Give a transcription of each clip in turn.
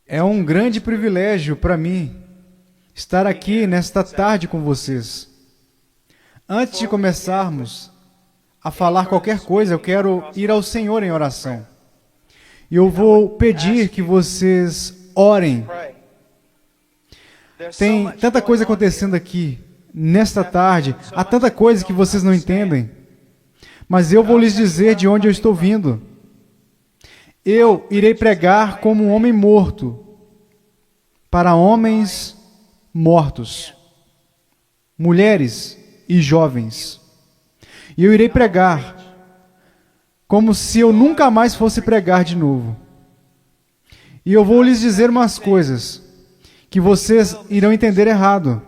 É um grande privilégio para mim estar aqui nesta tarde com vocês. Antes de começarmos a falar qualquer coisa, eu quero ir ao Senhor em oração. E eu vou pedir que vocês orem. Tem tanta coisa acontecendo aqui nesta tarde, há tanta coisa que vocês não entendem. Mas eu vou lhes dizer de onde eu estou vindo. Eu irei pregar como um homem morto para homens mortos, mulheres e jovens. E eu irei pregar como se eu nunca mais fosse pregar de novo. E eu vou lhes dizer umas coisas que vocês irão entender errado.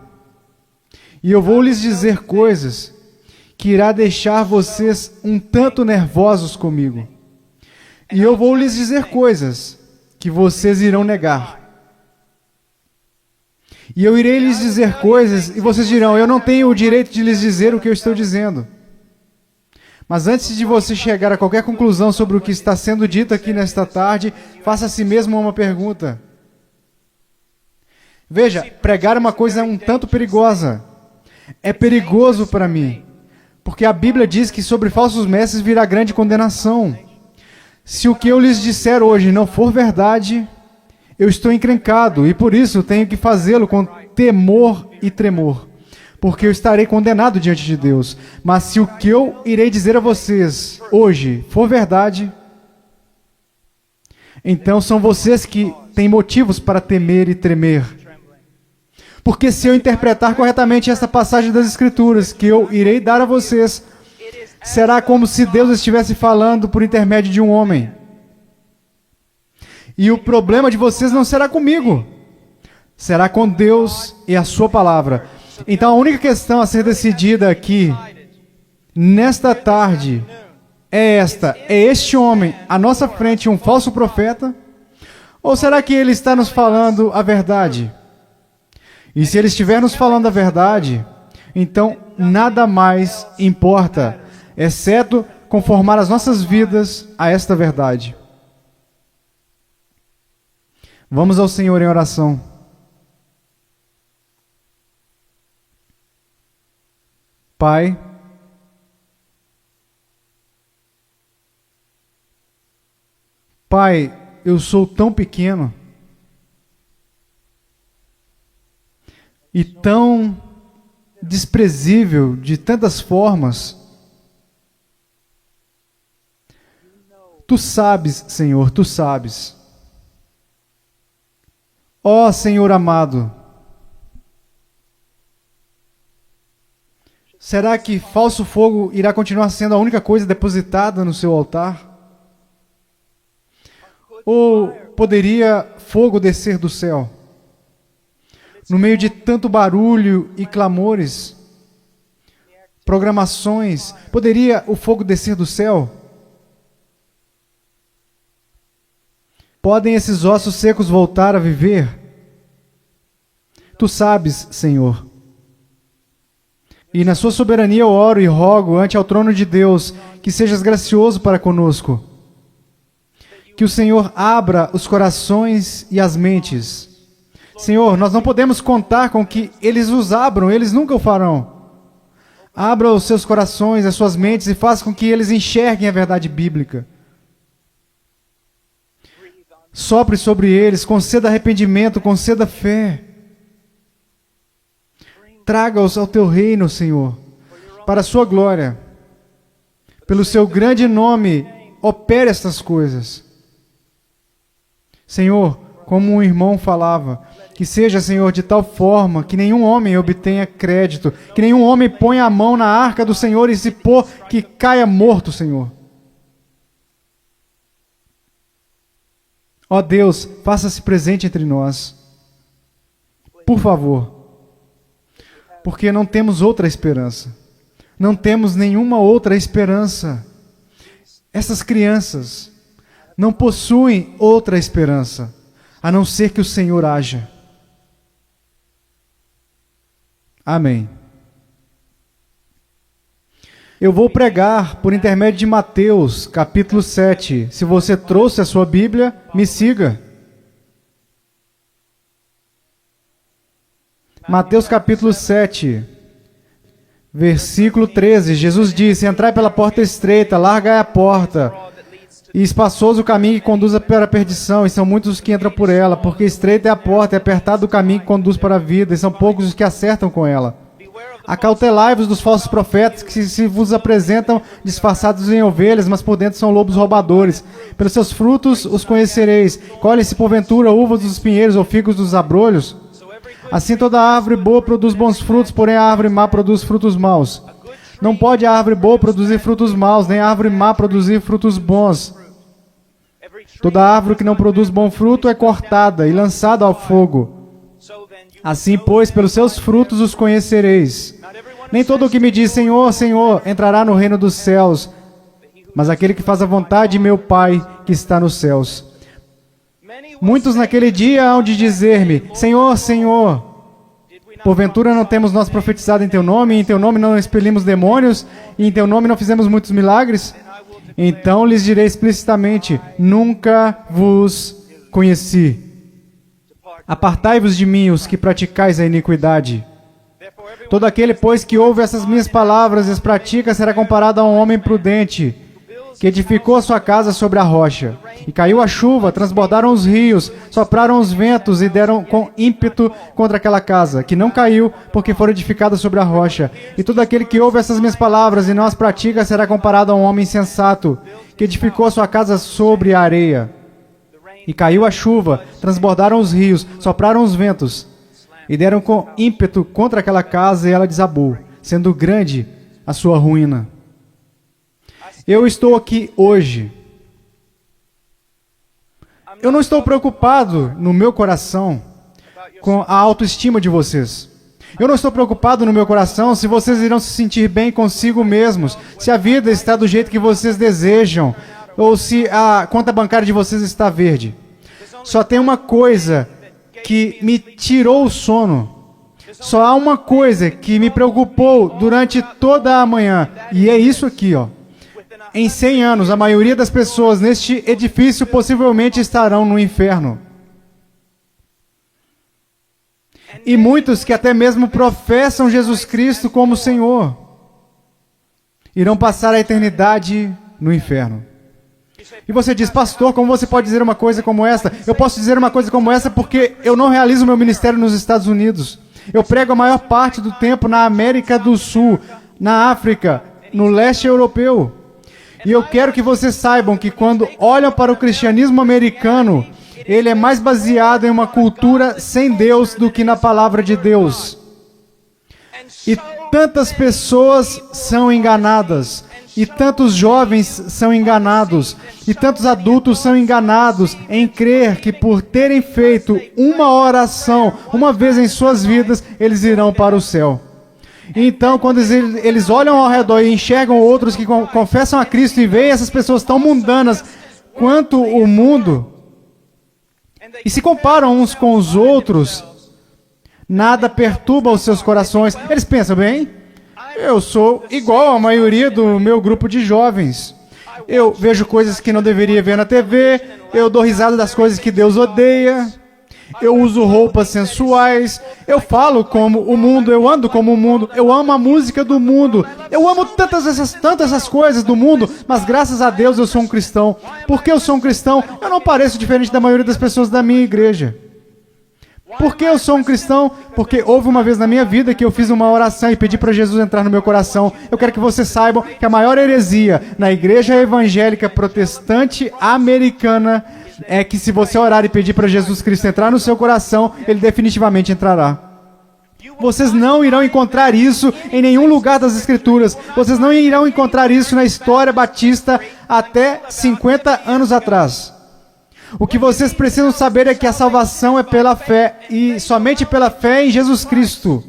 E eu vou lhes dizer coisas que irá deixar vocês um tanto nervosos comigo. E eu vou lhes dizer coisas que vocês irão negar. E eu irei lhes dizer coisas e vocês dirão, eu não tenho o direito de lhes dizer o que eu estou dizendo. Mas antes de você chegar a qualquer conclusão sobre o que está sendo dito aqui nesta tarde, faça a si mesmo uma pergunta. Veja, pregar é uma coisa um tanto perigosa. É perigoso para mim, porque a Bíblia diz que sobre falsos mestres virá grande condenação. Se o que eu lhes disser hoje não for verdade, eu estou encrencado e por isso tenho que fazê-lo com temor e tremor, porque eu estarei condenado diante de Deus. Mas se o que eu irei dizer a vocês hoje for verdade, então são vocês que têm motivos para temer e tremer. Porque se eu interpretar corretamente esta passagem das Escrituras que eu irei dar a vocês, será como se Deus estivesse falando por intermédio de um homem. E o problema de vocês não será comigo, será com Deus e a sua palavra. Então a única questão a ser decidida aqui, nesta tarde, é esta: é este homem à nossa frente um falso profeta? Ou será que ele está nos falando a verdade? E se ele estiver nos falando a verdade, então nada mais importa, exceto conformar as nossas vidas a esta verdade. Vamos ao Senhor em oração. Pai, eu sou tão pequeno e tão desprezível de tantas formas. Tu sabes, Senhor, Tu sabes. Ó Senhor amado, será que falso fogo irá continuar sendo a única coisa depositada no seu altar? Ou poderia fogo descer do céu? No meio de tanto barulho e clamores, programações, poderia o fogo descer do céu? Podem esses ossos secos voltar a viver? Tu sabes, Senhor. E na sua soberania eu oro e rogo ante ao trono de Deus que sejas gracioso para conosco. Que o Senhor abra os corações e as mentes. Senhor, nós não podemos contar com que eles os abram, eles nunca o farão. Abra os seus corações, as suas mentes e faça com que eles enxerguem a verdade bíblica. Sopre sobre eles, conceda arrependimento, conceda fé. Traga-os ao teu reino, Senhor, para a sua glória. Pelo seu grande nome, opere estas coisas. Senhor, como um irmão falava, que seja, Senhor, de tal forma que nenhum homem obtenha crédito, que nenhum homem ponha a mão na arca do Senhor e se pôr que caia morto, Senhor. Ó Deus, faça-se presente entre nós. Por favor. Porque não temos outra esperança. Não temos nenhuma outra esperança. Essas crianças não possuem outra esperança, a não ser que o Senhor haja. Amém. Eu vou pregar por intermédio de Mateus, capítulo 7. Se você trouxe a sua Bíblia, me siga. Mateus capítulo 7, versículo 13. Jesus disse: entrai pela porta estreita, larga é a porta, e espaçoso o caminho que conduz para a perdição, e são muitos os que entram por ela, porque estreita é a porta, e apertado o caminho que conduz para a vida, e são poucos os que acertam com ela. Acautelai-vos dos falsos profetas, que se vos apresentam disfarçados em ovelhas, mas por dentro são lobos roubadores. Pelos seus frutos os conhecereis. Colhem-se porventura uvas dos pinheiros ou figos dos abrolhos? Assim toda árvore boa produz bons frutos, porém a árvore má produz frutos maus. Não pode a árvore boa produzir frutos maus, nem a árvore má produzir frutos bons. Toda árvore que não produz bom fruto é cortada e lançada ao fogo. Assim, pois, pelos seus frutos os conhecereis. Nem todo o que me diz Senhor, Senhor, entrará no reino dos céus, mas aquele que faz a vontade de meu Pai que está nos céus. Muitos naquele dia hão de dizer-me: Senhor, Senhor, porventura não temos nós profetizado em Teu nome, e em Teu nome não expelimos demônios, e em Teu nome não fizemos muitos milagres? Então lhes direi explicitamente: nunca vos conheci. Apartai-vos de mim, os que praticais a iniquidade. Todo aquele, pois, que ouve essas minhas palavras e as pratica, será comparado a um homem prudente, que edificou a sua casa sobre a rocha. E caiu a chuva, transbordaram os rios, sopraram os ventos e deram com ímpeto contra aquela casa, que não caiu, porque foi edificada sobre a rocha. E todo aquele que ouve essas minhas palavras e não as pratica, será comparado a um homem insensato, que edificou a sua casa sobre a areia. E caiu a chuva, transbordaram os rios, sopraram os ventos, e deram com ímpeto contra aquela casa, e ela desabou, sendo grande a sua ruína. Eu estou aqui hoje. Eu não estou preocupado no meu coração com a autoestima de vocês. Eu não estou preocupado no meu coração se vocês irão se sentir bem consigo mesmos, se a vida está do jeito que vocês desejam, ou se a conta bancária de vocês está verde. Só tem uma coisa que me tirou o sono. Só há uma coisa que me preocupou durante toda a manhã, e é isso aqui, ó. Em 100 anos, a maioria das pessoas neste edifício possivelmente estarão no inferno. E muitos que até mesmo professam Jesus Cristo como Senhor irão passar a eternidade no inferno. E você diz: pastor, como você pode dizer uma coisa como essa? Eu posso dizer uma coisa como essa porque eu não realizo meu ministério nos Estados Unidos. Eu prego a maior parte do tempo na América do Sul, na África, no leste europeu. E eu quero que vocês saibam que quando olham para o cristianismo americano, ele é mais baseado em uma cultura sem Deus do que na palavra de Deus. E tantas pessoas são enganadas, e tantos jovens são enganados, e tantos adultos são enganados em crer que por terem feito uma oração, uma vez em suas vidas, eles irão para o céu. Então, quando eles olham ao redor e enxergam outros que confessam a Cristo e veem essas pessoas tão mundanas quanto o mundo, e se comparam uns com os outros, nada perturba os seus corações. Eles pensam: bem, eu sou igual à maioria do meu grupo de jovens. Eu vejo coisas que não deveria ver na TV, eu dou risada das coisas que Deus odeia, eu uso roupas sensuais, eu falo como o mundo, eu ando como o mundo, eu amo a música do mundo, eu amo tantas essas coisas do mundo, mas graças a Deus eu sou um cristão. Porque eu sou um cristão, eu não pareço diferente da maioria das pessoas da minha igreja. Por que eu sou um cristão? Porque houve uma vez na minha vida que eu fiz uma oração e pedi para Jesus entrar no meu coração. Eu quero que vocês saibam que a maior heresia na igreja evangélica protestante americana é que se você orar e pedir para Jesus Cristo entrar no seu coração, Ele definitivamente entrará. Vocês não irão encontrar isso em nenhum lugar das Escrituras. Vocês não irão encontrar isso na história batista até 50 anos atrás. O que vocês precisam saber é que a salvação é pela fé, e somente pela fé em Jesus Cristo.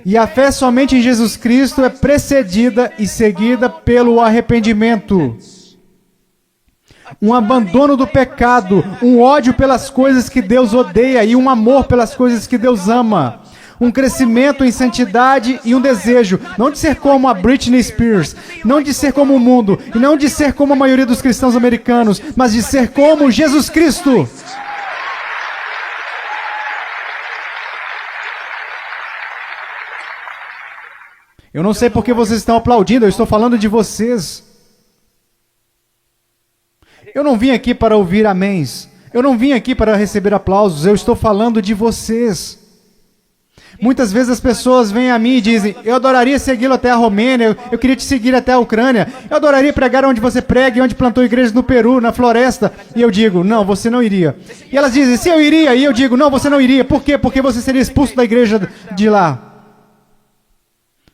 E a fé somente em Jesus Cristo é precedida e seguida pelo arrependimento. Um abandono do pecado, um ódio pelas coisas que Deus odeia e um amor pelas coisas que Deus ama. Um crescimento em santidade e um desejo, não de ser como a Britney Spears, não de ser como o mundo, e não de ser como a maioria dos cristãos americanos, mas de ser como Jesus Cristo. Eu não sei por que vocês estão aplaudindo, eu estou falando de vocês. Eu não vim aqui para ouvir améns. Eu não vim aqui para receber aplausos, eu estou falando de vocês. Muitas vezes as pessoas vêm a mim e dizem, eu adoraria segui-lo até a Romênia, eu queria te seguir até a Ucrânia, eu adoraria pregar onde você prega e onde plantou igrejas no Peru, na floresta. E eu digo, não, você não iria. E elas dizem, sim, eu iria. E eu digo, não, você não iria. Por quê? Porque você seria expulso da igreja de lá.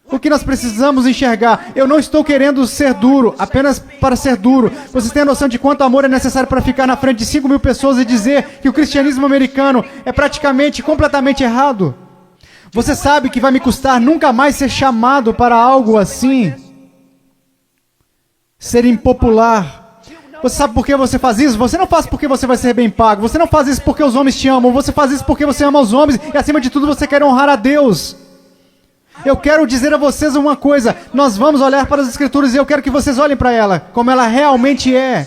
O que nós precisamos enxergar? Eu não estou querendo ser duro, apenas para ser duro. Vocês têm a noção de quanto amor é necessário para ficar na frente de 5 mil pessoas e dizer que o cristianismo americano é praticamente, completamente errado? Você sabe que vai me custar nunca mais ser chamado para algo assim? Ser impopular. Você sabe por que você faz isso? Você não faz porque você vai ser bem pago. Você não faz isso porque os homens te amam. Você faz isso porque você ama os homens e, acima de tudo, você quer honrar a Deus. Eu quero dizer a vocês uma coisa. Nós vamos olhar para as Escrituras e eu quero que vocês olhem para ela, como ela realmente é.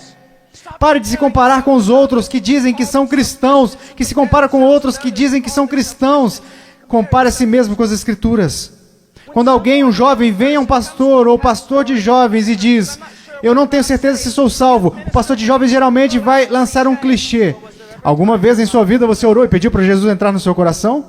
Pare de se comparar com os outros que dizem que são cristãos, que se compara com outros que dizem que são cristãos. Compare a si mesmo com as Escrituras. Quando alguém, um jovem, vem a um pastor ou pastor de jovens e diz, eu não tenho certeza se sou salvo, o pastor de jovens geralmente vai lançar um clichê. Alguma vez em sua vida você orou e pediu para Jesus entrar no seu coração?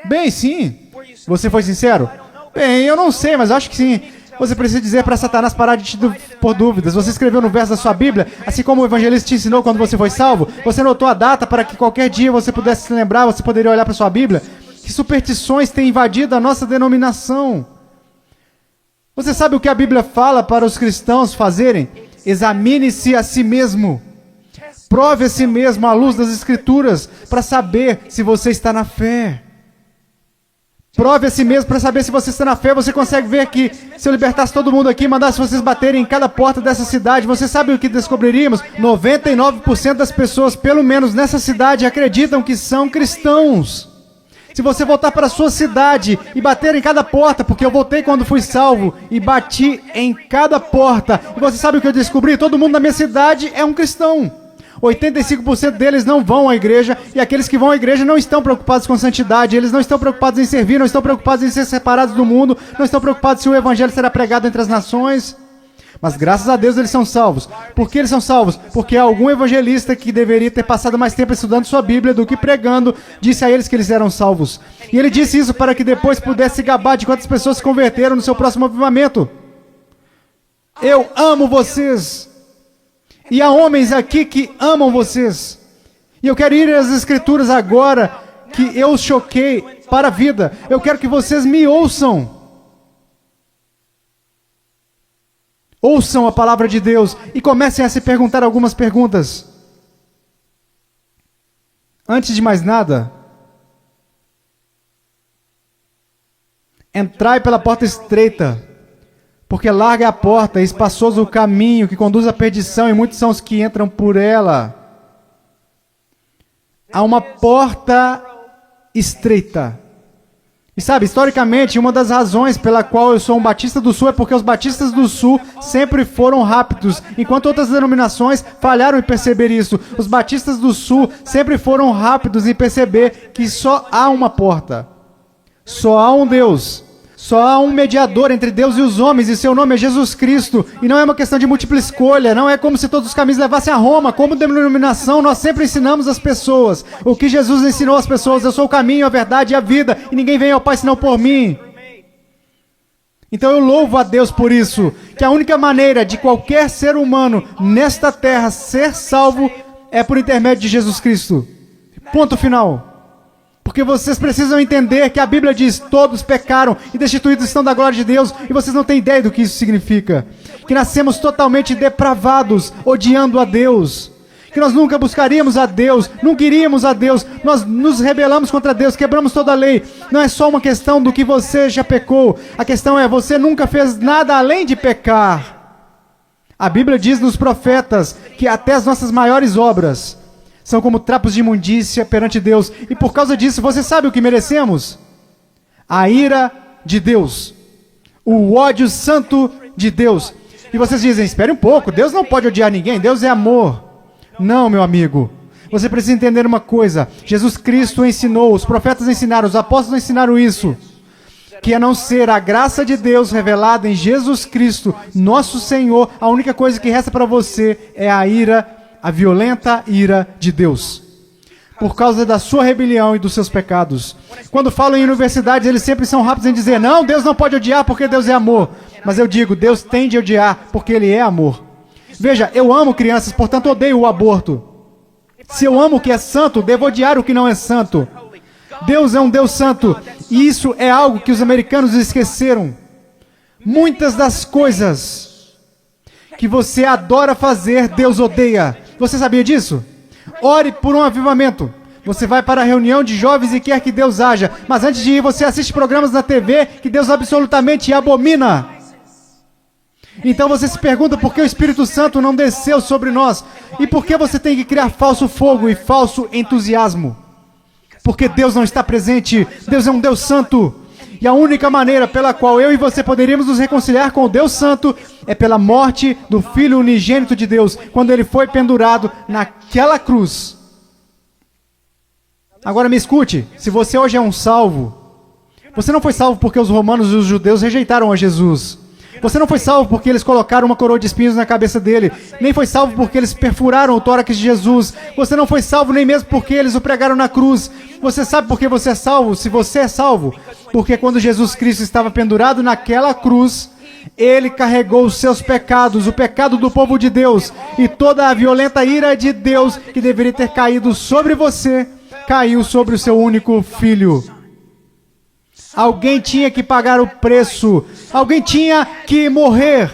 Bem, sim. Você foi sincero? Bem, eu não sei, mas acho que sim. Você precisa dizer para Satanás parar de te pôr dúvidas. Você escreveu no verso da sua Bíblia, assim como o evangelista te ensinou quando você foi salvo. Você anotou a data para que qualquer dia você pudesse se lembrar, você poderia olhar para sua Bíblia. Que superstições têm invadido a nossa denominação? Você sabe o que a Bíblia fala para os cristãos fazerem? Examine-se a si mesmo. Prove a si mesmo à luz das Escrituras para saber se você está na fé. Prove a si mesmo para saber se você está na fé. Você consegue ver que se eu libertasse todo mundo aqui e mandasse vocês baterem em cada porta dessa cidade, você sabe o que descobriríamos? 99% das pessoas, pelo menos nessa cidade, acreditam que são cristãos. Se você voltar para a sua cidade e bater em cada porta, porque eu voltei quando fui salvo e bati em cada porta, e você sabe o que eu descobri? Todo mundo na minha cidade é um cristão. 85% deles não vão à igreja, e aqueles que vão à igreja não estão preocupados com santidade, eles não estão preocupados em servir, não estão preocupados em ser separados do mundo, não estão preocupados se o evangelho será pregado entre as nações. Mas graças a Deus eles são salvos. Por que eles são salvos? Porque algum evangelista que deveria ter passado mais tempo estudando sua Bíblia do que pregando, disse a eles que eles eram salvos. E ele disse isso para que depois pudesse se gabar de quantas pessoas se converteram no seu próximo avivamento. Eu amo vocês. E há homens aqui que amam vocês. E eu quero ir às Escrituras agora, que eu os choquei para a vida. Eu quero que vocês me ouçam. Ouçam a palavra de Deus e comecem a se perguntar algumas perguntas. Antes de mais nada, entrai pela porta estreita, porque larga é a porta e espaçoso o caminho que conduz à perdição, e muitos são os que entram por ela. Há uma porta estreita. E sabe, historicamente, uma das razões pela qual eu sou um batista do Sul é porque os batistas do Sul sempre foram rápidos, enquanto outras denominações falharam em perceber isso. Os batistas do Sul sempre foram rápidos em perceber que só há uma porta. Só há um Deus. Só há um mediador entre Deus e os homens, e seu nome é Jesus Cristo. E não é uma questão de múltipla escolha, não é como se todos os caminhos levassem a Roma. Como denominação, nós sempre ensinamos as pessoas o que Jesus ensinou às pessoas: eu sou o caminho, a verdade e a vida, e ninguém vem ao Pai senão por mim. Então eu louvo a Deus por isso, que a única maneira de qualquer ser humano nesta terra ser salvo é por intermédio de Jesus Cristo. Ponto final. Porque vocês precisam entender que a Bíblia diz: todos pecaram e destituídos estão da glória de Deus, e vocês não têm ideia do que isso significa. Que nascemos totalmente depravados, odiando a Deus. Que nós nunca buscaríamos a Deus, nunca iríamos a Deus, nós nos rebelamos contra Deus, quebramos toda a lei. Não é só uma questão do que você já pecou, a questão é: você nunca fez nada além de pecar. A Bíblia diz nos profetas que até as nossas maiores obras são como trapos de imundícia perante Deus. E por causa disso, você sabe o que merecemos? A ira de Deus. O ódio santo de Deus. E vocês dizem: espere um pouco, Deus não pode odiar ninguém, Deus é amor. Não, meu amigo. Você precisa entender uma coisa. Jesus Cristo ensinou, os profetas ensinaram, os apóstolos ensinaram isso. que a não ser a graça de Deus revelada em Jesus Cristo, nosso Senhor, a única coisa que resta para você é a ira, a violenta ira de Deus, por causa da sua rebelião e dos seus pecados. Quando falam em universidades, eles sempre são rápidos em dizer, não, Deus não pode odiar porque Deus é amor. Mas eu digo, Deus tem de odiar porque Ele é amor. Veja, eu amo crianças, portanto odeio o aborto. Se eu amo o que é santo, devo odiar o que não é santo. Deus é um Deus santo, e isso é algo que os americanos esqueceram. Muitas das coisas que você adora fazer, Deus odeia. Você sabia disso? Ore por um avivamento. Você vai para a reunião de jovens e quer que Deus haja, mas antes de ir, você assiste programas na TV que Deus absolutamente abomina. Então você se pergunta por que o Espírito Santo não desceu sobre nós, e por que você tem que criar falso fogo e falso entusiasmo. Porque Deus não está presente, Deus é um Deus santo, e a única maneira pela qual eu e você poderíamos nos reconciliar com o Deus santo é pela morte do Filho unigênito de Deus, quando Ele foi pendurado naquela cruz. Agora me escute, se você hoje é um salvo, você não foi salvo porque os romanos e os judeus rejeitaram a Jesus. Você não foi salvo porque eles colocaram uma coroa de espinhos na cabeça dele. Nem foi salvo porque eles perfuraram o tórax de Jesus. Você não foi salvo nem mesmo porque eles o pregaram na cruz. Você sabe por que você é salvo? Se você é salvo, porque quando Jesus Cristo estava pendurado naquela cruz, Ele carregou os seus pecados, o pecado do povo de Deus, e toda a violenta ira de Deus que deveria ter caído sobre você, caiu sobre o seu único filho. Alguém tinha que pagar o preço. Alguém tinha que morrer.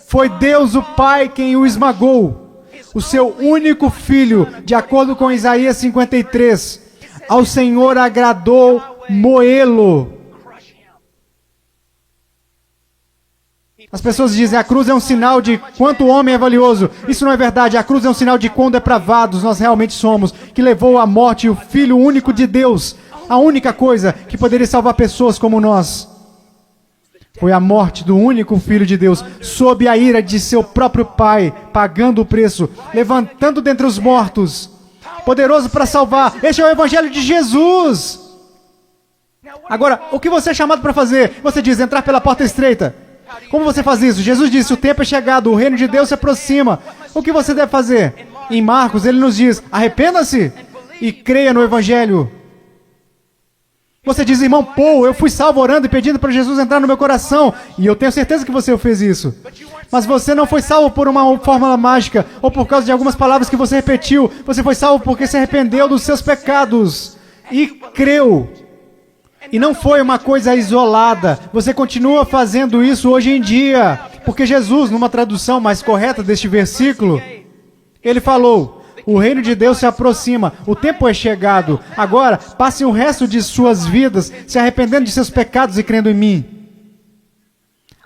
Foi Deus o Pai quem o esmagou. O seu único filho, de acordo com Isaías 53. Ao Senhor agradou moê-lo. As pessoas dizem, a cruz é um sinal de quanto o homem é valioso. Isso não é verdade. A cruz é um sinal de quão depravados nós realmente somos, que levou à morte o Filho único de Deus. A única coisa que poderia salvar pessoas como nós foi a morte do único Filho de Deus, sob a ira de seu próprio Pai, pagando o preço, levantando dentre os mortos, poderoso para salvar. Este é o Evangelho de Jesus. Agora, o que você é chamado para fazer? Você diz, entrar pela porta estreita. Como você faz isso? Jesus disse, o tempo é chegado, o reino de Deus se aproxima. O que você deve fazer? Em Marcos, ele nos diz, arrependa-se e creia no Evangelho. Você diz, irmão Paul, eu fui salvo orando e pedindo para Jesus entrar no meu coração. E eu tenho certeza que você fez isso. Mas você não foi salvo por uma fórmula mágica ou por causa de algumas palavras que você repetiu. Você foi salvo porque se arrependeu dos seus pecados e creu. E não foi uma coisa isolada. Você continua fazendo isso hoje em dia. Porque Jesus, numa tradução mais correta deste versículo, ele falou, o reino de Deus se aproxima, o tempo é chegado. Agora, passem o resto de suas vidas se arrependendo de seus pecados e crendo em mim.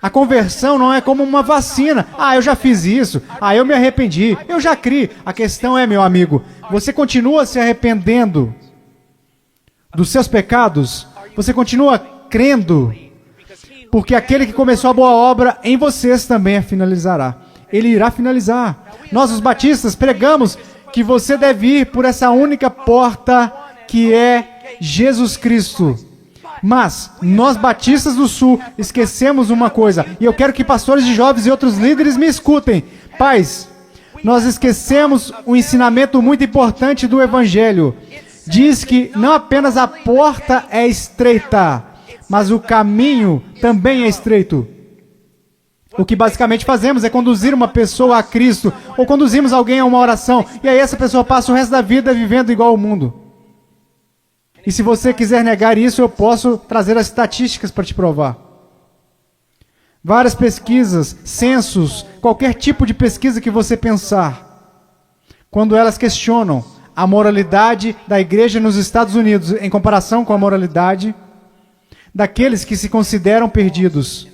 A conversão não é como uma vacina. Ah, eu já fiz isso. Ah, eu me arrependi. Eu já criei. A questão é, meu amigo, você continua se arrependendo dos seus pecados? Você continua crendo? Porque aquele que começou a boa obra em vocês também a finalizará. Ele irá finalizar. Nós, os batistas, pregamos que você deve ir por essa única porta que é Jesus Cristo. Mas nós batistas do Sul esquecemos uma coisa, e eu quero que pastores de jovens e outros líderes me escutem. Pais, nós esquecemos um ensinamento muito importante do Evangelho. Diz que não apenas a porta é estreita, mas o caminho também é estreito. O que basicamente fazemos é conduzir uma pessoa a Cristo, ou conduzimos alguém a uma oração, e aí essa pessoa passa o resto da vida vivendo igual ao mundo. E se você quiser negar isso, eu posso trazer as estatísticas para te provar. Várias pesquisas, censos, qualquer tipo de pesquisa que você pensar, quando elas questionam a moralidade da igreja nos Estados Unidos em comparação com a moralidade daqueles que se consideram perdidos,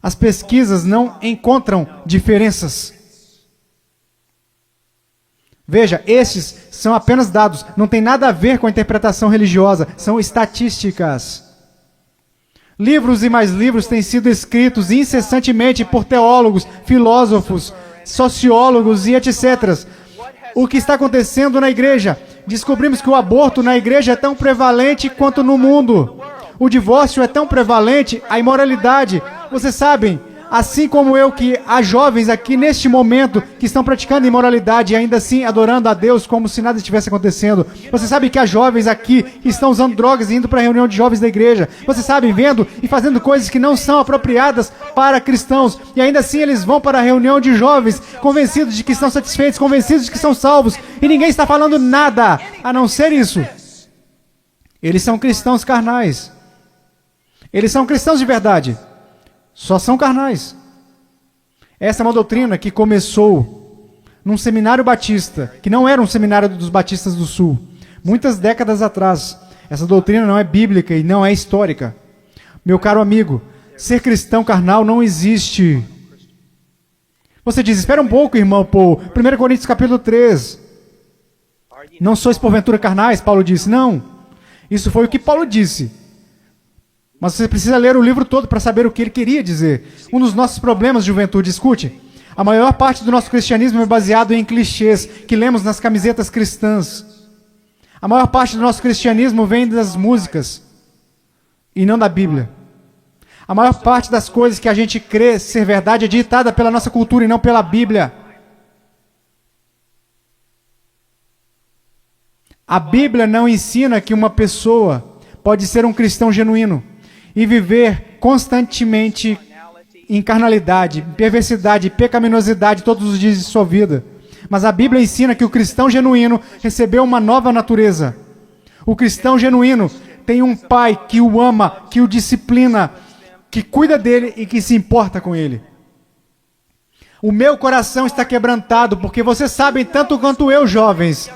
as pesquisas não encontram diferenças. Veja, estes são apenas dados, não tem nada a ver com a interpretação religiosa, são estatísticas. Livros e mais livros têm sido escritos incessantemente por teólogos, filósofos, sociólogos e etc. O que está acontecendo na igreja? Descobrimos que o aborto na igreja é tão prevalente quanto no mundo. O divórcio é tão prevalente, a imoralidade. Vocês sabem, assim como eu, que há jovens aqui neste momento que estão praticando imoralidade e ainda assim adorando a Deus como se nada estivesse acontecendo. Vocês sabem que há jovens aqui que estão usando drogas e indo para a reunião de jovens da igreja. Vocês sabem, vendo e fazendo coisas que não são apropriadas para cristãos. E ainda assim eles vão para a reunião de jovens convencidos de que estão satisfeitos, convencidos de que são salvos. E ninguém está falando nada a não ser isso. Eles são cristãos carnais. Eles são cristãos de verdade. Só são carnais. Essa é uma doutrina que começou num seminário batista, que não era um seminário dos batistas do sul, muitas décadas atrás. Essa doutrina não é bíblica e não é histórica. Meu caro amigo, ser cristão carnal não existe. Você diz, espera um pouco, irmão Paul. 1 Coríntios capítulo 3. Não sois porventura carnais, Paulo disse. Não. Isso foi o que Paulo disse. Mas você precisa ler o livro todo para saber o que ele queria dizer. Um dos nossos problemas, juventude, escute. A maior parte do nosso cristianismo é baseado em clichês que lemos nas camisetas cristãs. A maior parte do nosso cristianismo vem das músicas e não da Bíblia. A maior parte das coisas que a gente crê ser verdade é ditada pela nossa cultura e não pela Bíblia. A Bíblia não ensina que uma pessoa pode ser um cristão genuíno e viver constantemente em carnalidade, perversidade, pecaminosidade todos os dias de sua vida. Mas a Bíblia ensina que o cristão genuíno recebeu uma nova natureza. O cristão genuíno tem um pai que o ama, que o disciplina, que cuida dele e que se importa com ele. O meu coração está quebrantado, porque vocês sabem tanto quanto eu, jovens.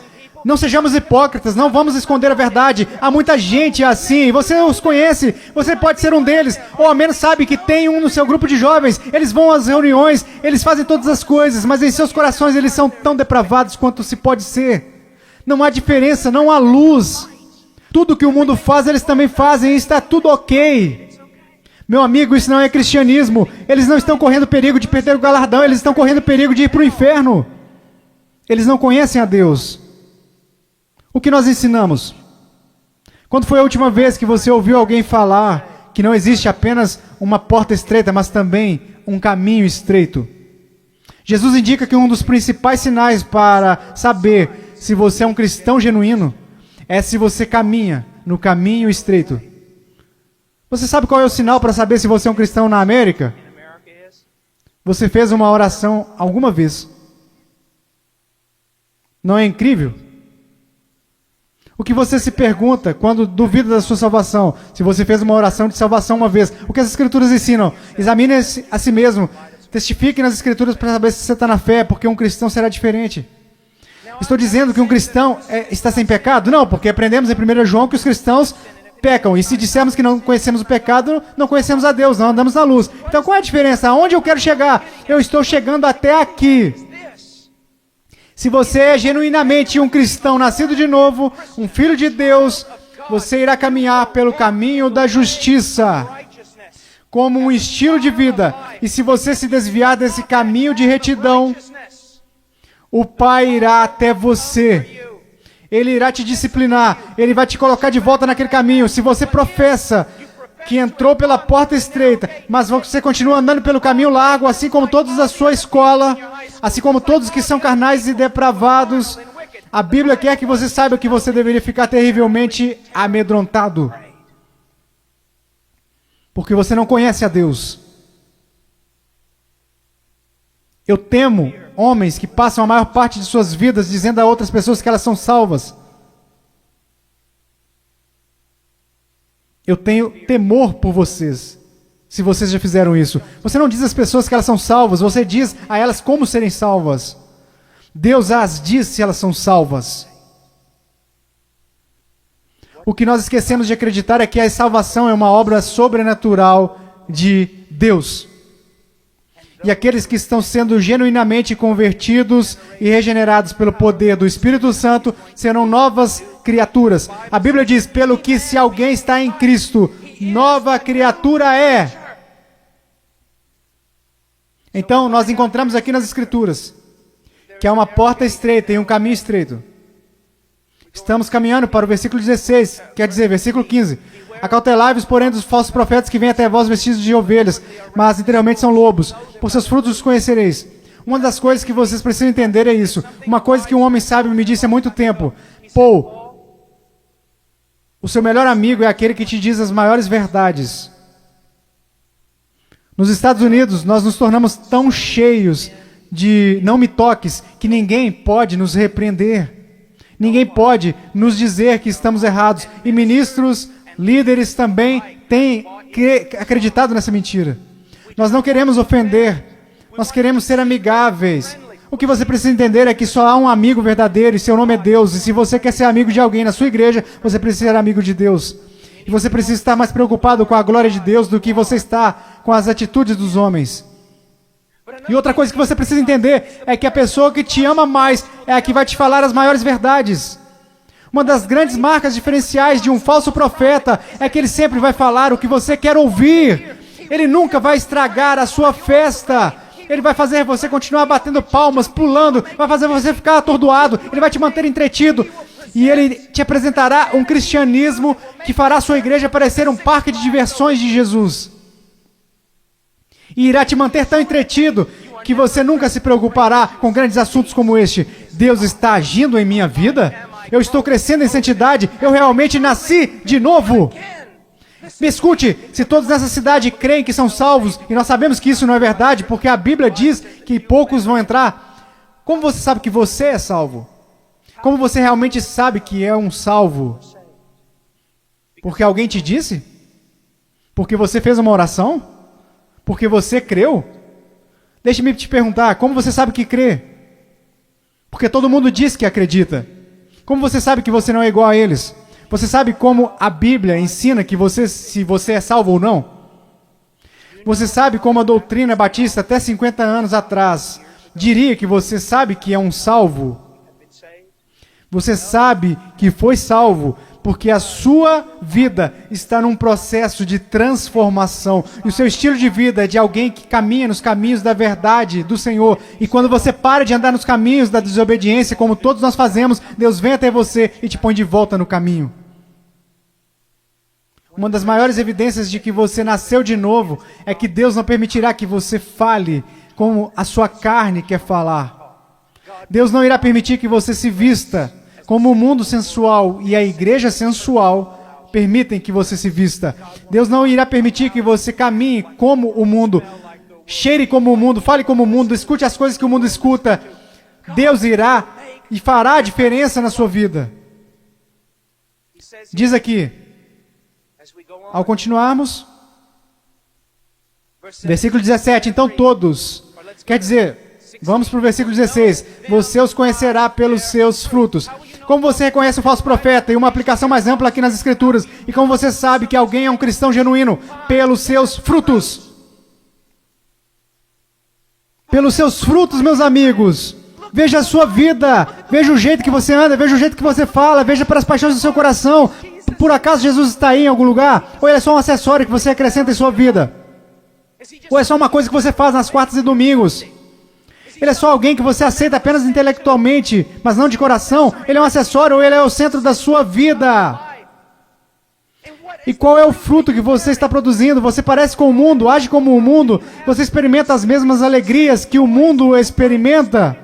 Não sejamos hipócritas, não vamos esconder a verdade. Há muita gente assim, você os conhece, você pode ser um deles, ou ao menos sabe que tem um no seu grupo de jovens. Eles vão às reuniões, eles fazem todas as coisas, mas em seus corações eles são tão depravados quanto se pode ser. Não há diferença, não há luz. Tudo que o mundo faz, eles também fazem, e está tudo ok. Meu amigo, isso não é cristianismo. Eles não estão correndo perigo de perder o galardão, eles estão correndo perigo de ir para o inferno. Eles não conhecem a Deus. O que nós ensinamos? Quando foi a última vez que você ouviu alguém falar que não existe apenas uma porta estreita, mas também um caminho estreito? Jesus indica que um dos principais sinais para saber se você é um cristão genuíno é se você caminha no caminho estreito. Você sabe qual é o sinal para saber se você é um cristão na América? Você fez uma oração alguma vez. Não é incrível? O que você se pergunta quando duvida da sua salvação? Se você fez uma oração de salvação uma vez, o que as Escrituras ensinam? Examine a si mesmo, testifique nas Escrituras para saber se você está na fé, porque um cristão será diferente. Estou dizendo que um cristão está sem pecado? Não, porque aprendemos em 1 João que os cristãos pecam, e se dissermos que não conhecemos o pecado, não conhecemos a Deus, não andamos na luz. Então qual é a diferença? Aonde eu quero chegar? Eu estou chegando até aqui. Se você é genuinamente um cristão nascido de novo, um filho de Deus, você irá caminhar pelo caminho da justiça, como um estilo de vida. E se você se desviar desse caminho de retidão, o Pai irá até você. Ele irá te disciplinar, ele vai te colocar de volta naquele caminho. Se você professa que entrou pela porta estreita, mas você continua andando pelo caminho largo, assim como todos da sua escola, assim como todos que são carnais e depravados, a Bíblia quer que você saiba que você deveria ficar terrivelmente amedrontado, porque você não conhece a Deus. Eu temo homens que passam a maior parte de suas vidas dizendo a outras pessoas que elas são salvas. Eu tenho temor por vocês, se vocês já fizeram isso. Você não diz às pessoas que elas são salvas, você diz a elas como serem salvas. Deus as diz se elas são salvas. O que nós esquecemos de acreditar é que a salvação é uma obra sobrenatural de Deus. E aqueles que estão sendo genuinamente convertidos e regenerados pelo poder do Espírito Santo serão novas criaturas. A Bíblia diz, pelo que se alguém está em Cristo, nova criatura é. Então, nós encontramos aqui nas Escrituras que há uma porta estreita e um caminho estreito. Estamos caminhando para o versículo 16, quer dizer, versículo 15. Acautelai-vos, porém, dos falsos profetas que vêm até vós vestidos de ovelhas, mas interiormente são lobos. Por seus frutos os conhecereis. Uma das coisas que vocês precisam entender é isso. Uma coisa que um homem sábio me disse há muito tempo. Paul, o seu melhor amigo é aquele que te diz as maiores verdades. Nos Estados Unidos, nós nos tornamos tão cheios de não me toques que ninguém pode nos repreender. Ninguém pode nos dizer que estamos errados. E ministros, líderes também têm acreditado nessa mentira. Nós não queremos ofender. Nós queremos ser amigáveis. O que você precisa entender é que só há um amigo verdadeiro e seu nome é Deus. E se você quer ser amigo de alguém na sua igreja, você precisa ser amigo de Deus. E você precisa estar mais preocupado com a glória de Deus do que você está com as atitudes dos homens. E outra coisa que você precisa entender é que a pessoa que te ama mais é a que vai te falar as maiores verdades. Uma das grandes marcas diferenciais de um falso profeta é que ele sempre vai falar o que você quer ouvir. Ele nunca vai estragar a sua festa. Ele vai fazer você continuar batendo palmas, pulando, vai fazer você ficar atordoado, ele vai te manter entretido. E ele te apresentará um cristianismo que fará a sua igreja parecer um parque de diversões de Jesus. E irá te manter tão entretido que você nunca se preocupará com grandes assuntos como este. Deus está agindo em minha vida? Eu estou crescendo em santidade? Eu realmente nasci de novo? Me escute, se todos nessa cidade creem que são salvos, e nós sabemos que isso não é verdade, porque a Bíblia diz que poucos vão entrar, como você sabe que você é salvo? Como você realmente sabe que é um salvo? Porque alguém te disse? Porque você fez uma oração? Porque você creu? Deixe-me te perguntar, como você sabe que crê? Porque todo mundo diz que acredita. Como você sabe que você não é igual a eles? Você sabe como a Bíblia ensina que se você é salvo ou não? Você sabe como a doutrina batista, até 50 anos atrás, diria que você sabe que é um salvo? Você sabe que foi salvo porque a sua vida está num processo de transformação. E o seu estilo de vida é de alguém que caminha nos caminhos da verdade do Senhor. E quando você para de andar nos caminhos da desobediência, como todos nós fazemos, Deus vem até você e te põe de volta no caminho. Uma das maiores evidências de que você nasceu de novo é que Deus não permitirá que você fale como a sua carne quer falar. Deus não irá permitir que você se vista como o mundo sensual e a igreja sensual permitem que você se vista. Deus não irá permitir que você caminhe como o mundo, cheire como o mundo, fale como o mundo, escute as coisas que o mundo escuta. Deus irá e fará a diferença na sua vida. Diz aqui, ao continuarmos, versículo 17, então todos, quer dizer, vamos para o versículo 16, você os conhecerá pelos seus frutos. Como você reconhece um falso profeta? E uma aplicação mais ampla aqui nas Escrituras. E como você sabe que alguém é um cristão genuíno? Pelos seus frutos. Pelos seus frutos, meus amigos. Veja a sua vida. Veja o jeito que você anda. Veja o jeito que você fala. Veja pelas paixões do seu coração. Por acaso Jesus está aí em algum lugar? Ou ele é só um acessório que você acrescenta em sua vida? Ou é só uma coisa que você faz nas quartas e domingos? Ele é só alguém que você aceita apenas intelectualmente, mas não de coração? Ele é um acessório ou ele é o centro da sua vida? E qual é o fruto que você está produzindo? Você parece com o mundo, age como o mundo, você experimenta as mesmas alegrias que o mundo experimenta?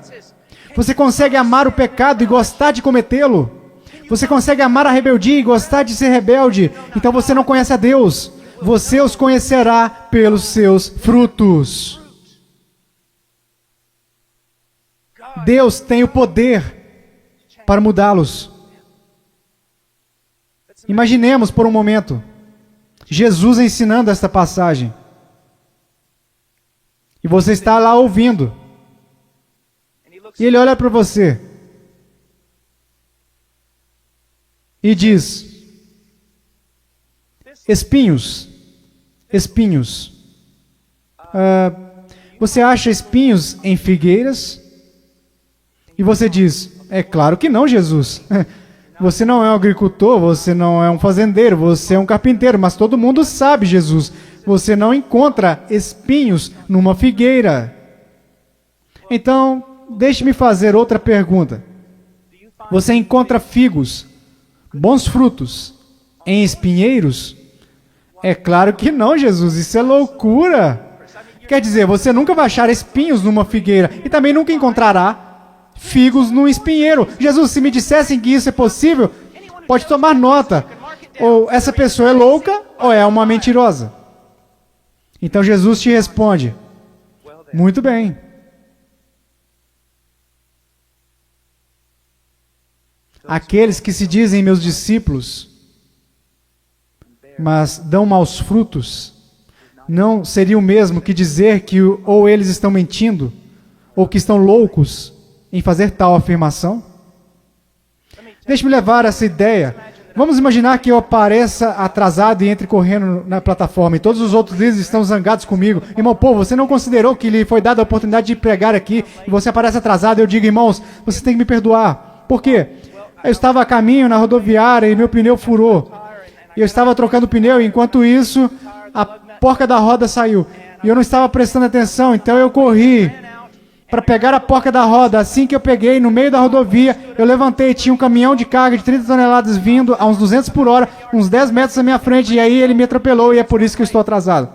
Você consegue amar o pecado e gostar de cometê-lo? Você consegue amar a rebeldia e gostar de ser rebelde? Então você não conhece a Deus. Você os conhecerá pelos seus frutos. Deus tem o poder para mudá-los. Imaginemos por um momento Jesus ensinando esta passagem. E você está lá ouvindo. E ele olha para você e diz: espinhos, espinhos. Você acha espinhos em figueiras? E você diz: é claro que não, Jesus. Você não é um agricultor, você não é um fazendeiro, você é um carpinteiro, mas todo mundo sabe, Jesus, você não encontra espinhos numa figueira. Então, deixe-me fazer outra pergunta. Você encontra figos, bons frutos, em espinheiros? É claro que não, Jesus, isso é loucura. Quer dizer, você nunca vai achar espinhos numa figueira e também nunca encontrará figos num espinheiro. Jesus, se me dissessem que isso é possível, pode tomar nota. Ou essa pessoa é louca ou é uma mentirosa. Então Jesus te responde: muito bem. Aqueles que se dizem meus discípulos, mas dão maus frutos, não seria o mesmo que dizer que ou eles estão mentindo, ou que estão loucos em fazer tal afirmação? Deixe-me levar essa ideia. Vamos imaginar que eu apareça atrasado e entre correndo na plataforma, e todos os outros líderes estão zangados comigo. Irmão, pô, você não considerou que lhe foi dada a oportunidade de pregar aqui, e você aparece atrasado, e eu digo: irmãos, você tem que me perdoar. Por quê? Eu estava a caminho na rodoviária e meu pneu furou. E eu estava trocando o pneu, e enquanto isso, a porca da roda saiu. E eu não estava prestando atenção, então eu corri para pegar a porca da roda. Assim que eu peguei, no meio da rodovia, eu levantei, tinha um caminhão de carga de 30 toneladas vindo a uns 200 por hora, uns 10 metros à minha frente, e aí ele me atropelou, e é por isso que eu estou atrasado.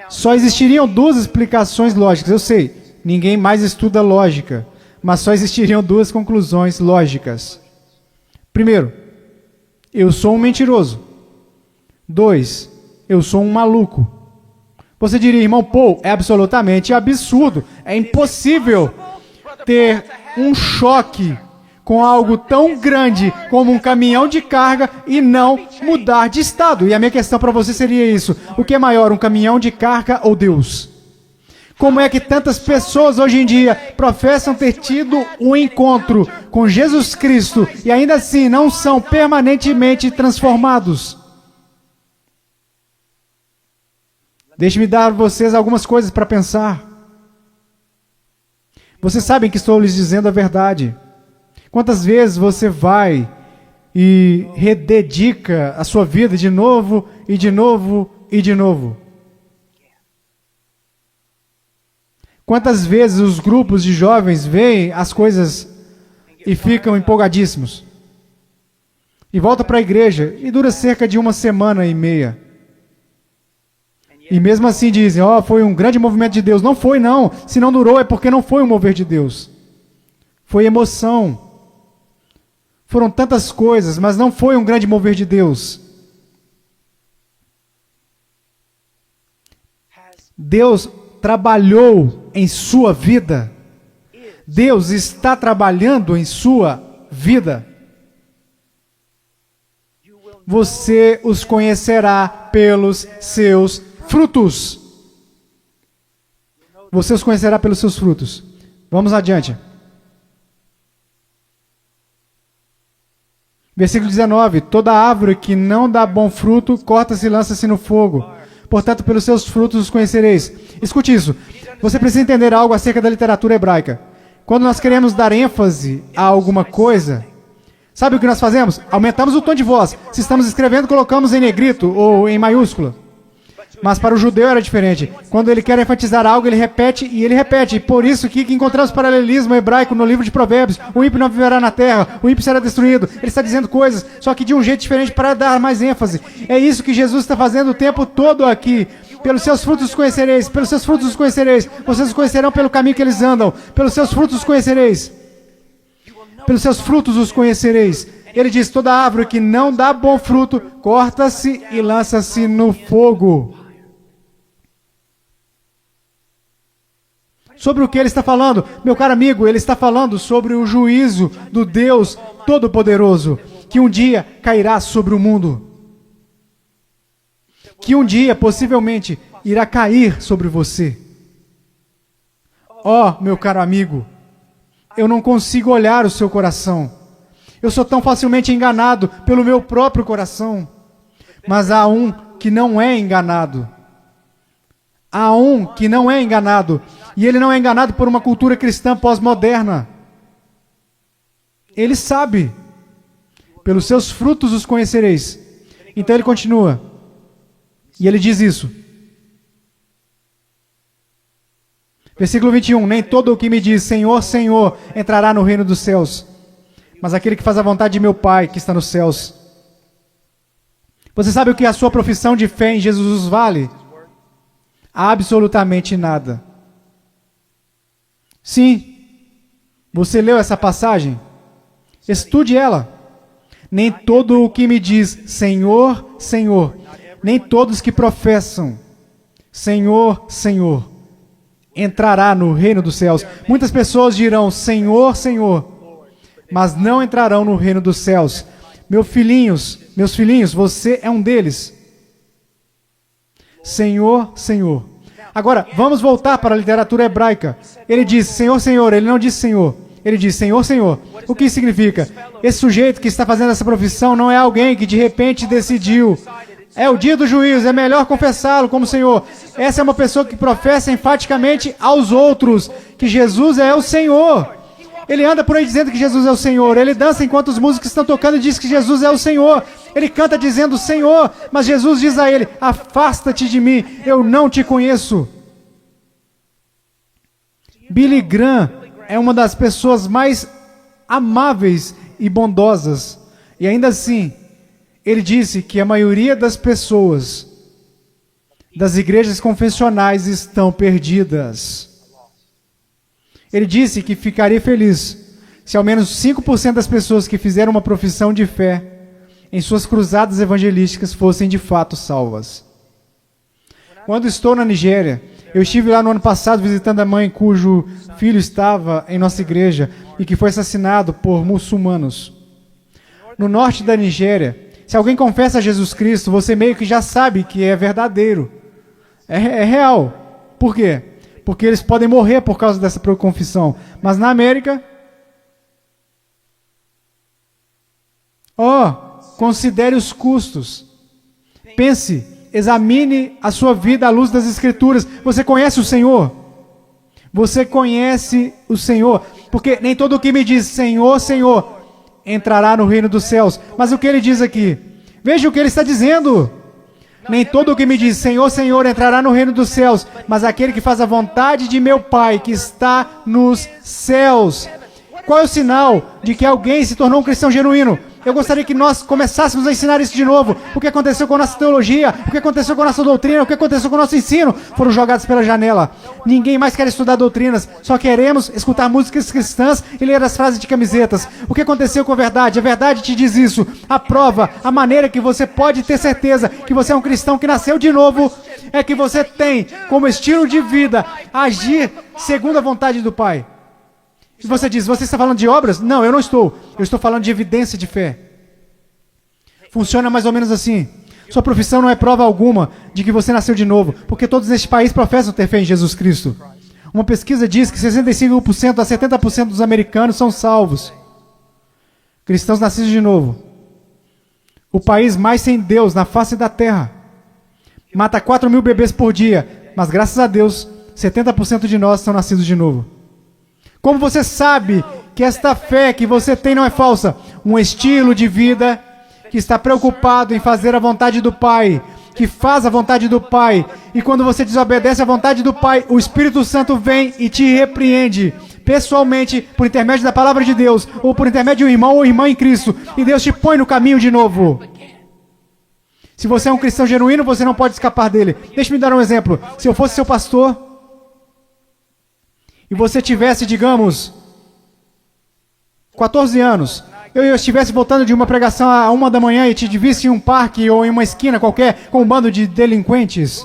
Só existiriam duas explicações lógicas, eu sei, ninguém mais estuda lógica, mas só existiriam duas conclusões lógicas. Primeiro, eu sou um mentiroso. 2, eu sou um maluco. Você diria: irmão Paul, é absolutamente absurdo, é impossível ter um choque com algo tão grande como um caminhão de carga e não mudar de estado. E a minha questão para você seria isso: o que é maior, um caminhão de carga ou Deus? Como é que tantas pessoas hoje em dia professam ter tido um encontro com Jesus Cristo e ainda assim não são permanentemente transformados? Deixe-me dar a vocês algumas coisas para pensar. Vocês sabem que estou lhes dizendo a verdade. Quantas vezes você vai e rededica a sua vida de novo e de novo e de novo? Quantas vezes os grupos de jovens veem as coisas e ficam empolgadíssimos? E voltam para a igreja e dura cerca de 1,5 semanas. E mesmo assim dizem: ó, foi um grande movimento de Deus. Não foi, não. Se não durou é porque não foi um mover de Deus. Foi emoção. Foram tantas coisas, mas não foi um grande mover de Deus. Deus trabalhou em sua vida. Deus está trabalhando em sua vida. Você os conhecerá pelos seus frutos. Você os conhecerá pelos seus frutos. Vamos adiante. Versículo 19. Toda árvore que não dá bom fruto, corta-se e lança-se no fogo. Portanto, pelos seus frutos os conhecereis. Escute isso. Você precisa entender algo acerca da literatura hebraica. Quando nós queremos dar ênfase a alguma coisa, sabe o que nós fazemos? Aumentamos o tom de voz. Se estamos escrevendo, colocamos em negrito ou em maiúscula. Mas para o judeu era diferente. Quando ele quer enfatizar algo, ele repete e ele repete. Por isso que encontramos paralelismo hebraico no livro de Provérbios. O ímpio não viverá na terra, o ímpio será destruído. Ele está dizendo coisas, só que de um jeito diferente para dar mais ênfase. É isso que Jesus está fazendo o tempo todo aqui. Pelos seus frutos os conhecereis, pelos seus frutos os conhecereis. Vocês os conhecerão pelo caminho que eles andam. Pelos seus frutos os conhecereis. Pelos seus frutos os conhecereis. Ele diz: toda árvore que não dá bom fruto, corta-se e lança-se no fogo. Sobre o que ele está falando? Meu caro amigo, ele está falando sobre o juízo do Deus Todo-Poderoso, que um dia cairá sobre o mundo. Que um dia, possivelmente, irá cair sobre você. Oh, meu caro amigo, eu não consigo olhar o seu coração. Eu sou tão facilmente enganado pelo meu próprio coração. Mas há um que não é enganado. Há um que não é enganado. E ele não é enganado por uma cultura cristã pós-moderna. Ele sabe. Pelos seus frutos os conhecereis. Então ele continua. E ele diz isso. Versículo 21. Nem todo o que me diz Senhor, Senhor entrará no reino dos céus, mas aquele que faz a vontade de meu Pai que está nos céus. Você sabe o que a sua profissão de fé em Jesus vale? Absolutamente nada. Sim, você leu essa passagem? Estude ela. Nem todo o que me diz Senhor, Senhor, nem todos que professam Senhor, Senhor, entrará no reino dos céus. Muitas pessoas dirão Senhor, Senhor, mas não entrarão no reino dos céus. Meus filhinhos, você é um deles. Senhor, Senhor. Agora, vamos voltar para a literatura hebraica. Ele diz Senhor, Senhor, ele não diz Senhor. Ele diz Senhor, Senhor. O que significa? Esse sujeito que está fazendo essa profissão não é alguém que de repente decidiu. É o dia do juízo, é melhor confessá-lo como Senhor. Essa é uma pessoa que professa enfaticamente aos outros que Jesus é o Senhor. Ele anda por aí dizendo que Jesus é o Senhor. Ele dança enquanto os músicos estão tocando e diz que Jesus é o Senhor. Ele canta dizendo Senhor, mas Jesus diz a ele, afasta-te de mim, eu não te conheço. Billy Graham é uma das pessoas mais amáveis e bondosas. E ainda assim, ele disse que a maioria das pessoas das igrejas confessionais estão perdidas. Ele disse que ficaria feliz se ao menos 5% das pessoas que fizeram uma profissão de fé em suas cruzadas evangelísticas fossem de fato salvas. Quando estou na Nigéria, eu estive lá no ano passado visitando a mãe cujo filho estava em nossa igreja e que foi assassinado por muçulmanos. No norte da Nigéria, se alguém confessa a Jesus Cristo, você meio que já sabe que é verdadeiro. É real. Por quê? Porque eles podem morrer por causa dessa confissão. Mas na América, considere os custos. Pense, examine a sua vida à luz das Escrituras. Você conhece o Senhor? Você conhece o Senhor? Porque nem todo o que me diz Senhor, Senhor, entrará no reino dos céus. Mas o que ele diz aqui? Veja o que ele está dizendo. Nem todo o que me diz Senhor, Senhor entrará no reino dos céus, mas aquele que faz a vontade de meu Pai que está nos céus. Qual é o sinal de que alguém se tornou um cristão genuíno? Eu gostaria que nós começássemos a ensinar isso de novo. O que aconteceu com a nossa teologia, o que aconteceu com a nossa doutrina, o que aconteceu com o nosso ensino, foram jogados pela janela. Ninguém mais quer estudar doutrinas, só queremos escutar músicas cristãs e ler as frases de camisetas. O que aconteceu com a verdade? A verdade te diz isso. A prova, a maneira que você pode ter certeza que você é um cristão que nasceu de novo, é que você tem como estilo de vida agir segundo a vontade do Pai. E você diz, você está falando de obras? Não, eu não estou. Eu estou falando de evidência de fé. Funciona mais ou menos assim. Sua profissão não é prova alguma de que você nasceu de novo, porque todos neste país professam ter fé em Jesus Cristo. Uma pesquisa diz que 65% a 70% dos americanos são salvos. Cristãos nascidos de novo. O país mais sem Deus na face da terra. Mata 4.000 bebês por dia, mas graças a Deus, 70% de nós são nascidos de novo. Como você sabe que esta fé que você tem não é falsa? Um estilo de vida que está preocupado em fazer a vontade do Pai, que faz a vontade do Pai. E quando você desobedece à vontade do Pai, o Espírito Santo vem e te repreende pessoalmente, por intermédio da palavra de Deus, ou por intermédio de um irmão ou irmã em Cristo. E Deus te põe no caminho de novo. Se você é um cristão genuíno, você não pode escapar dele. Deixe-me dar um exemplo. Se eu fosse seu pastor e você tivesse, digamos, 14 anos, eu estivesse voltando de uma pregação à 1 da manhã e te visse em um parque ou em uma esquina qualquer com um bando de delinquentes,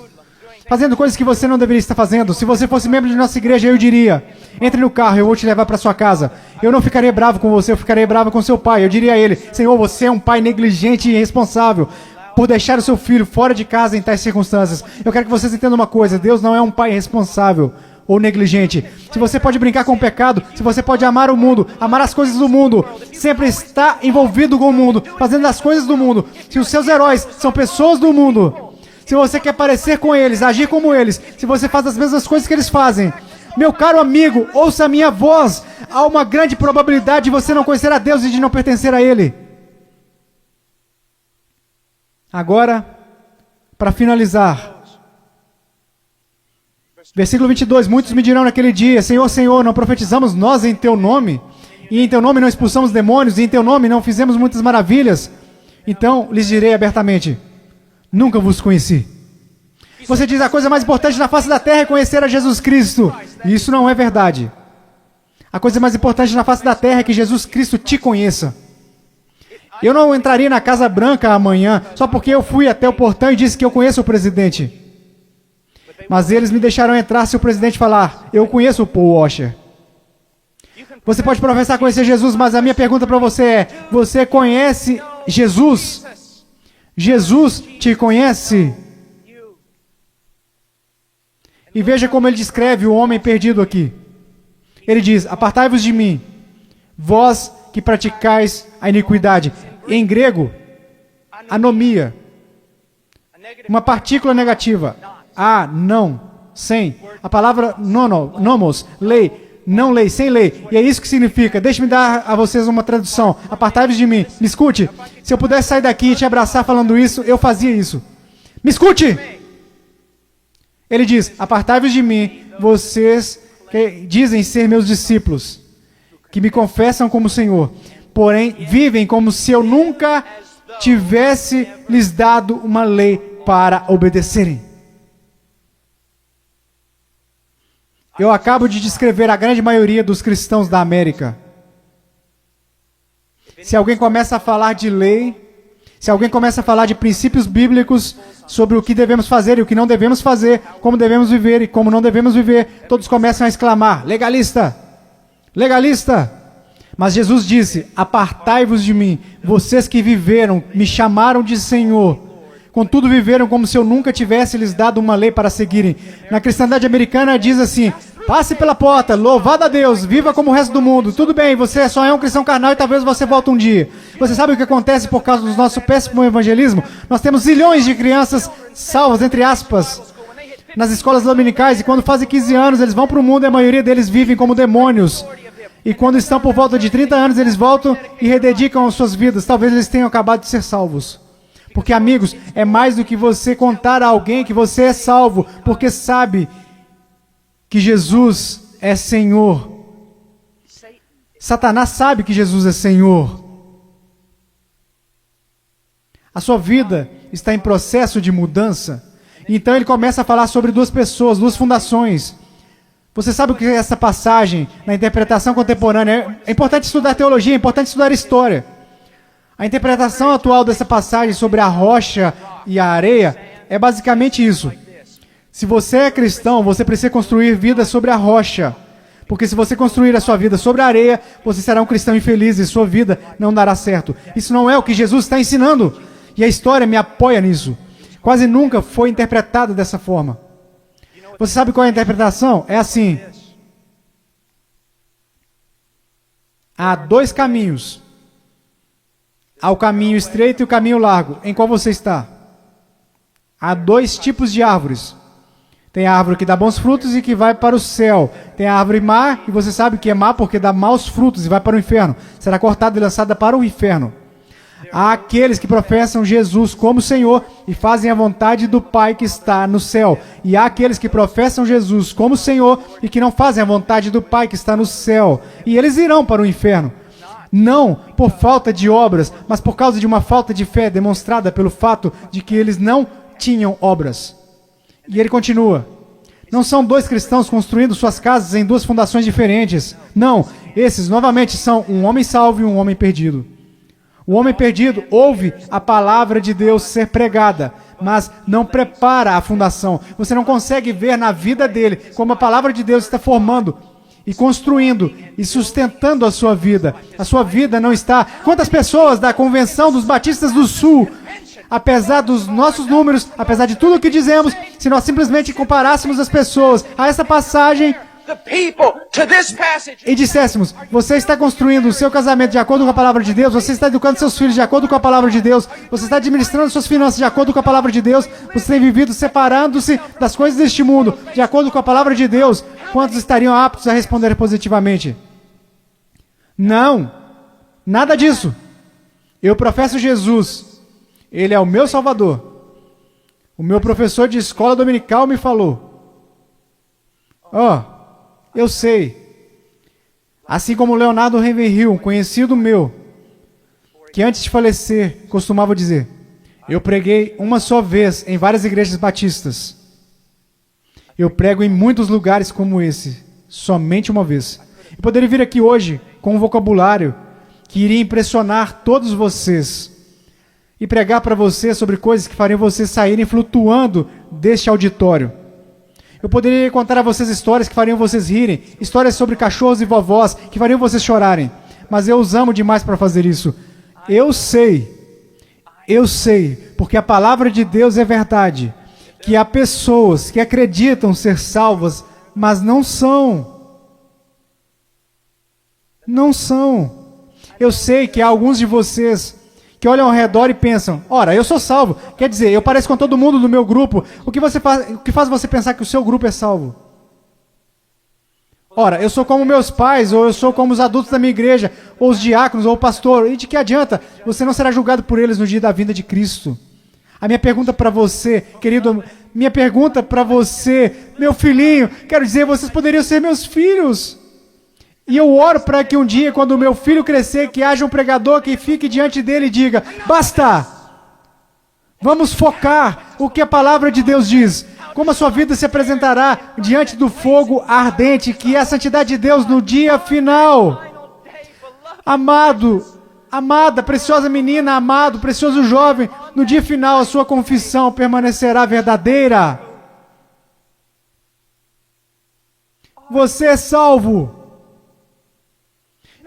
fazendo coisas que você não deveria estar fazendo. Se você fosse membro de nossa igreja, eu diria, entre no carro, eu vou te levar para sua casa. Eu não ficaria bravo com você, eu ficaria bravo com seu pai. Eu diria a ele, Senhor, você é um pai negligente e irresponsável por deixar o seu filho fora de casa em tais circunstâncias. Eu quero que vocês entendam uma coisa, Deus não é um pai irresponsável ou negligente. Se você pode brincar com o pecado, se você pode amar o mundo, amar as coisas do mundo, sempre está envolvido com o mundo, fazendo as coisas do mundo. Se os seus heróis são pessoas do mundo, se você quer parecer com eles, agir como eles, se você faz as mesmas coisas que eles fazem, meu caro amigo, ouça a minha voz, há uma grande probabilidade de você não conhecer a Deus e de não pertencer a Ele. Agora, para finalizar, Versículo 22, muitos me dirão naquele dia, Senhor, Senhor, não profetizamos nós em Teu nome? E em Teu nome não expulsamos demônios? E em Teu nome não fizemos muitas maravilhas? Então lhes direi abertamente, nunca vos conheci. Você diz, a coisa mais importante na face da terra é conhecer a Jesus Cristo. E isso não é verdade. A coisa mais importante na face da terra é que Jesus Cristo te conheça. Eu não entraria na Casa Branca amanhã só porque eu fui até o portão e disse que eu conheço o presidente. Mas eles me deixarão entrar se o presidente falar, eu conheço o Paul Washer. Você pode professar conhecer Jesus, mas a minha pergunta para você é, você conhece Jesus? Jesus te conhece? E veja como ele descreve o homem perdido aqui. Ele diz, apartai-vos de mim, vós que praticais a iniquidade. Em grego, anomia. Uma partícula negativa. A, não, sem. A palavra nomos, lei, não lei, sem lei. E é isso que significa. Deixe-me dar a vocês uma tradução. Apartai-vos de mim. Me escute. Se eu pudesse sair daqui e te abraçar falando isso, eu fazia isso. Me escute! Ele diz, apartai-vos de mim, vocês que dizem ser meus discípulos, que me confessam como Senhor, porém vivem como se eu nunca tivesse lhes dado uma lei para obedecerem. Eu acabo de descrever a grande maioria dos cristãos da América. Se alguém começa a falar de lei, se alguém começa a falar de princípios bíblicos sobre o que devemos fazer e o que não devemos fazer, como devemos viver e como não devemos viver, todos começam a exclamar, legalista, legalista. Mas Jesus disse, apartai-vos de mim, vocês que viveram, me chamaram de Senhor, contudo viveram como se eu nunca tivesse lhes dado uma lei para seguirem. Na cristandade americana diz assim, passe pela porta, louvado a Deus, viva como o resto do mundo. Tudo bem, você só é um cristão carnal e talvez você volte um dia. Você sabe o que acontece por causa do nosso péssimo evangelismo? Nós temos zilhões de crianças salvas, entre aspas, nas escolas dominicais, e quando fazem 15 anos eles vão para o mundo e a maioria deles vivem como demônios. E quando estão por volta de 30 anos eles voltam e rededicam as suas vidas. Talvez eles tenham acabado de ser salvos. Porque, amigos, é mais do que você contar a alguém que você é salvo, porque sabe que Jesus é Senhor. Satanás sabe que Jesus é Senhor. A sua vida está em processo de mudança. Então ele começa a falar sobre duas pessoas, duas fundações. Você sabe o que é essa passagem na interpretação contemporânea? É importante estudar teologia, é importante estudar história. A interpretação atual dessa passagem sobre a rocha e a areia é basicamente isso. Se você é cristão, você precisa construir vida sobre a rocha. Porque se você construir a sua vida sobre a areia, você será um cristão infeliz e sua vida não dará certo. Isso não é o que Jesus está ensinando. E a história me apoia nisso. Quase nunca foi interpretada dessa forma. Você sabe qual é a interpretação? É assim. Há dois caminhos. Há o caminho estreito e o caminho largo. Em qual você está? Há dois tipos de árvores. Tem a árvore que dá bons frutos e que vai para o céu. Tem a árvore má, e você sabe que é má porque dá maus frutos e vai para o inferno. Será cortada e lançada para o inferno. Há aqueles que professam Jesus como Senhor e fazem a vontade do Pai que está no céu. E há aqueles que professam Jesus como Senhor e que não fazem a vontade do Pai que está no céu. E eles irão para o inferno. Não por falta de obras, mas por causa de uma falta de fé demonstrada pelo fato de que eles não tinham obras. E ele continua. Não são dois cristãos construindo suas casas em duas fundações diferentes. Não, esses novamente são um homem salvo e um homem perdido. O homem perdido ouve a palavra de Deus ser pregada, mas não prepara a fundação. Você não consegue ver na vida dele como a palavra de Deus está formando e construindo e sustentando a sua vida. A sua vida não está... Quantas pessoas da Convenção dos Batistas do Sul, apesar dos nossos números, apesar de tudo o que dizemos, se nós simplesmente comparássemos as pessoas a essa passagem e disséssemos, você está construindo o seu casamento de acordo com a palavra de Deus, você está educando seus filhos de acordo com a palavra de Deus, você está administrando suas finanças de acordo com a palavra de Deus, você tem vivido separando-se das coisas deste mundo de acordo com a palavra de Deus, quantos estariam aptos a responder positivamente? Não, nada disso. Eu professo Jesus, Ele é o meu Salvador. O meu professor de escola dominical me falou. Eu sei. Assim como Leonardo Ravenhill, um conhecido meu, que antes de falecer costumava dizer: eu preguei uma só vez em várias igrejas batistas. Eu prego em muitos lugares como esse, somente uma vez. Eu poderia vir aqui hoje com um vocabulário que iria impressionar todos vocês e pregar para vocês sobre coisas que fariam vocês saírem flutuando deste auditório. Eu poderia contar a vocês histórias que fariam vocês rirem, histórias sobre cachorros e vovós que fariam vocês chorarem, mas eu os amo demais para fazer isso. Eu sei, porque a palavra de Deus é verdade, que há pessoas que acreditam ser salvas, mas não são. Não são. Eu sei que há alguns de vocês que olham ao redor e pensam: ora, eu sou salvo, quer dizer, eu pareço com todo mundo do meu grupo. O que faz você pensar que o seu grupo é salvo? Ora, eu sou como meus pais, ou eu sou como os adultos da minha igreja, ou os diáconos, ou o pastor. E de que adianta? Você não será julgado por eles no dia da vinda de Cristo. A minha pergunta para você, querido, minha pergunta para você, meu filhinho, quero dizer, vocês poderiam ser meus filhos. E eu oro para que um dia, quando o meu filho crescer, que haja um pregador que fique diante dele e diga: basta! Vamos focar o que a palavra de Deus diz. Como a sua vida se apresentará diante do fogo ardente, que é a santidade de Deus no dia final. Amado, amada, preciosa menina, amado, precioso jovem, no dia final a sua confissão permanecerá verdadeira. Você é salvo.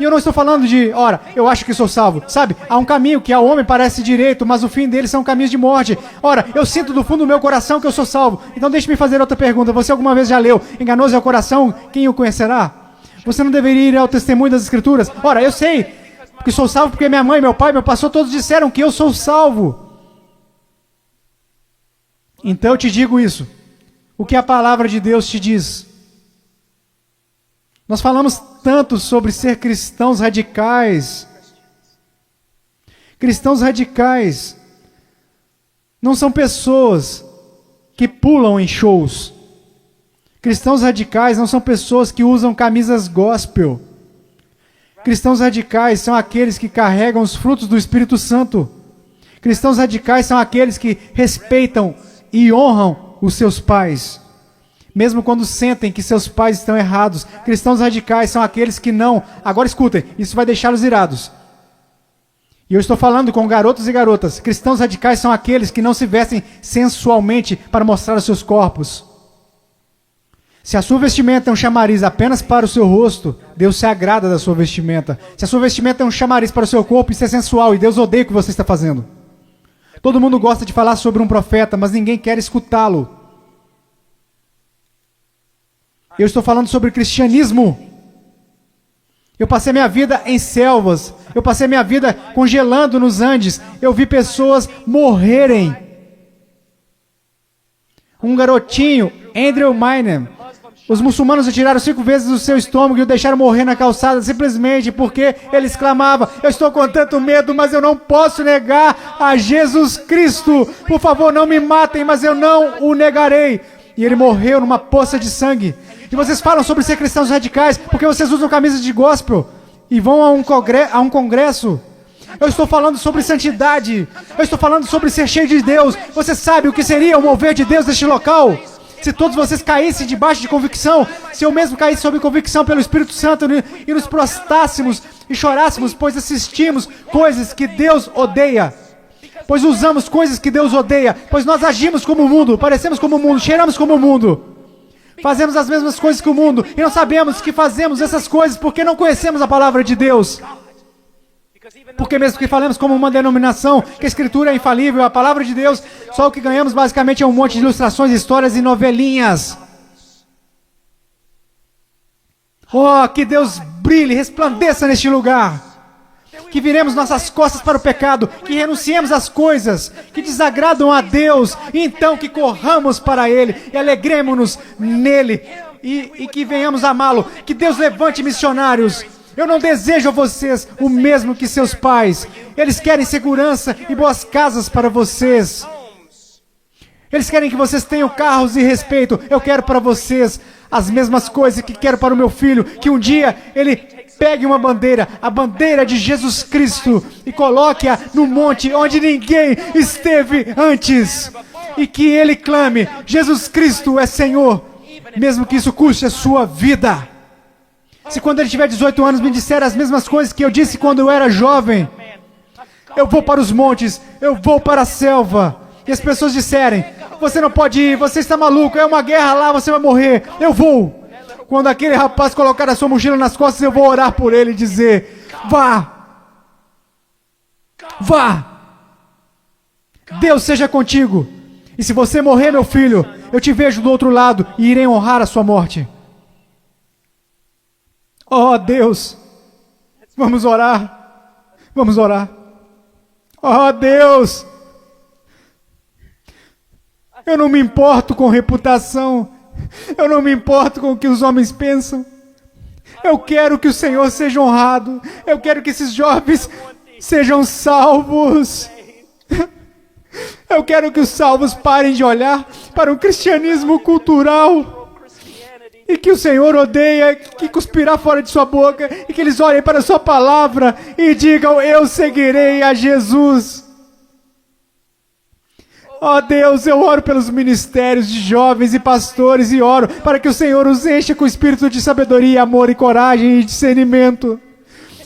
E eu não estou falando de, ora, eu acho que sou salvo. Sabe, há um caminho que ao homem parece direito, mas o fim dele são caminhos de morte. Ora, eu sinto do fundo do meu coração que eu sou salvo. Então deixe-me fazer outra pergunta. Você alguma vez já leu: enganoso é o coração, quem o conhecerá? Você não deveria ir ao testemunho das Escrituras? Ora, eu sei que sou salvo porque minha mãe, meu pai, meu pastor, todos disseram que eu sou salvo. Então eu te digo isso. O que a palavra de Deus te diz? Nós falamos tanto sobre ser cristãos radicais. Cristãos radicais não são pessoas que pulam em shows. Cristãos radicais não são pessoas que usam camisas gospel. Cristãos radicais são aqueles que carregam os frutos do Espírito Santo. Cristãos radicais são aqueles que respeitam e honram os seus pais, mesmo quando sentem que seus pais estão errados. Cristãos radicais são aqueles que não... Agora escutem, isso vai deixá-los irados. E eu estou falando com garotos e garotas. Cristãos radicais são aqueles que não se vestem sensualmente para mostrar os seus corpos. Se a sua vestimenta é um chamariz apenas para o seu rosto, Deus se agrada da sua vestimenta. Se a sua vestimenta é um chamariz para o seu corpo, isso é sensual e Deus odeia o que você está fazendo. Todo mundo gosta de falar sobre um profeta, mas ninguém quer escutá-lo. Eu estou falando sobre cristianismo. Eu passei minha vida em selvas. Eu passei minha vida congelando nos Andes. Eu vi pessoas morrerem. Um garotinho, Andrew Miner. Os muçulmanos retiraram 5 vezes o seu estômago e o deixaram morrer na calçada simplesmente porque ele exclamava: eu estou com tanto medo, mas eu não posso negar a Jesus Cristo. Por favor, não me matem, mas eu não o negarei. E ele morreu numa poça de sangue. E vocês falam sobre ser cristãos radicais porque vocês usam camisas de gospel e vão a um congresso. Eu estou falando sobre santidade. Eu estou falando sobre ser cheio de Deus. Você sabe o que seria o mover de Deus neste local? Se todos vocês caíssem debaixo de convicção, se eu mesmo caísse sob convicção pelo Espírito Santo e nos prostássemos e chorássemos, pois assistimos coisas que Deus odeia. Pois usamos coisas que Deus odeia. Pois nós agimos como o mundo, parecemos como o mundo, cheiramos como o mundo. Fazemos as mesmas coisas que o mundo e não sabemos que fazemos essas coisas porque não conhecemos a palavra de Deus. Porque mesmo que falemos como uma denominação, que a Escritura é infalível, a palavra de Deus, só o que ganhamos basicamente é um monte de ilustrações, histórias e novelinhas. Oh, que Deus brilhe, resplandeça neste lugar. Que viremos nossas costas para o pecado, que renunciemos às coisas que desagradam a Deus, e então que corramos para Ele e alegremos-nos nele e que venhamos amá-lo. Que Deus levante missionários. Eu não desejo a vocês o mesmo que seus pais. Eles querem segurança e boas casas para vocês. Eles querem que vocês tenham carros e respeito. Eu quero para vocês as mesmas coisas que quero para o meu filho. Que um dia ele pegue uma bandeira, a bandeira de Jesus Cristo, e coloque-a no monte onde ninguém esteve antes. E que ele clame, Jesus Cristo é Senhor, mesmo que isso custe a sua vida. Se quando ele tiver 18 anos me disser as mesmas coisas que eu disse quando eu era jovem, eu vou para os montes, eu vou para a selva, e as pessoas disserem, você não pode ir, você está maluco, é uma guerra lá, você vai morrer, eu vou. Quando aquele rapaz colocar a sua mochila nas costas, eu vou orar por ele e dizer, vá, vá, Deus seja contigo, e se você morrer, meu filho, eu te vejo do outro lado, e irei honrar a sua morte. Oh Deus, vamos orar, vamos orar. Oh Deus, eu não me importo com reputação, eu não me importo com o que os homens pensam, eu quero que o Senhor seja honrado, eu quero que esses jovens sejam salvos, eu quero que os salvos parem de olhar para um cristianismo cultural, e que o Senhor odeia, que cuspirá fora de sua boca, e que eles olhem para a sua palavra e digam, eu seguirei a Jesus. Ó Deus, eu oro pelos ministérios de jovens e pastores e oro para que o Senhor os encha com espírito de sabedoria, amor e coragem e discernimento.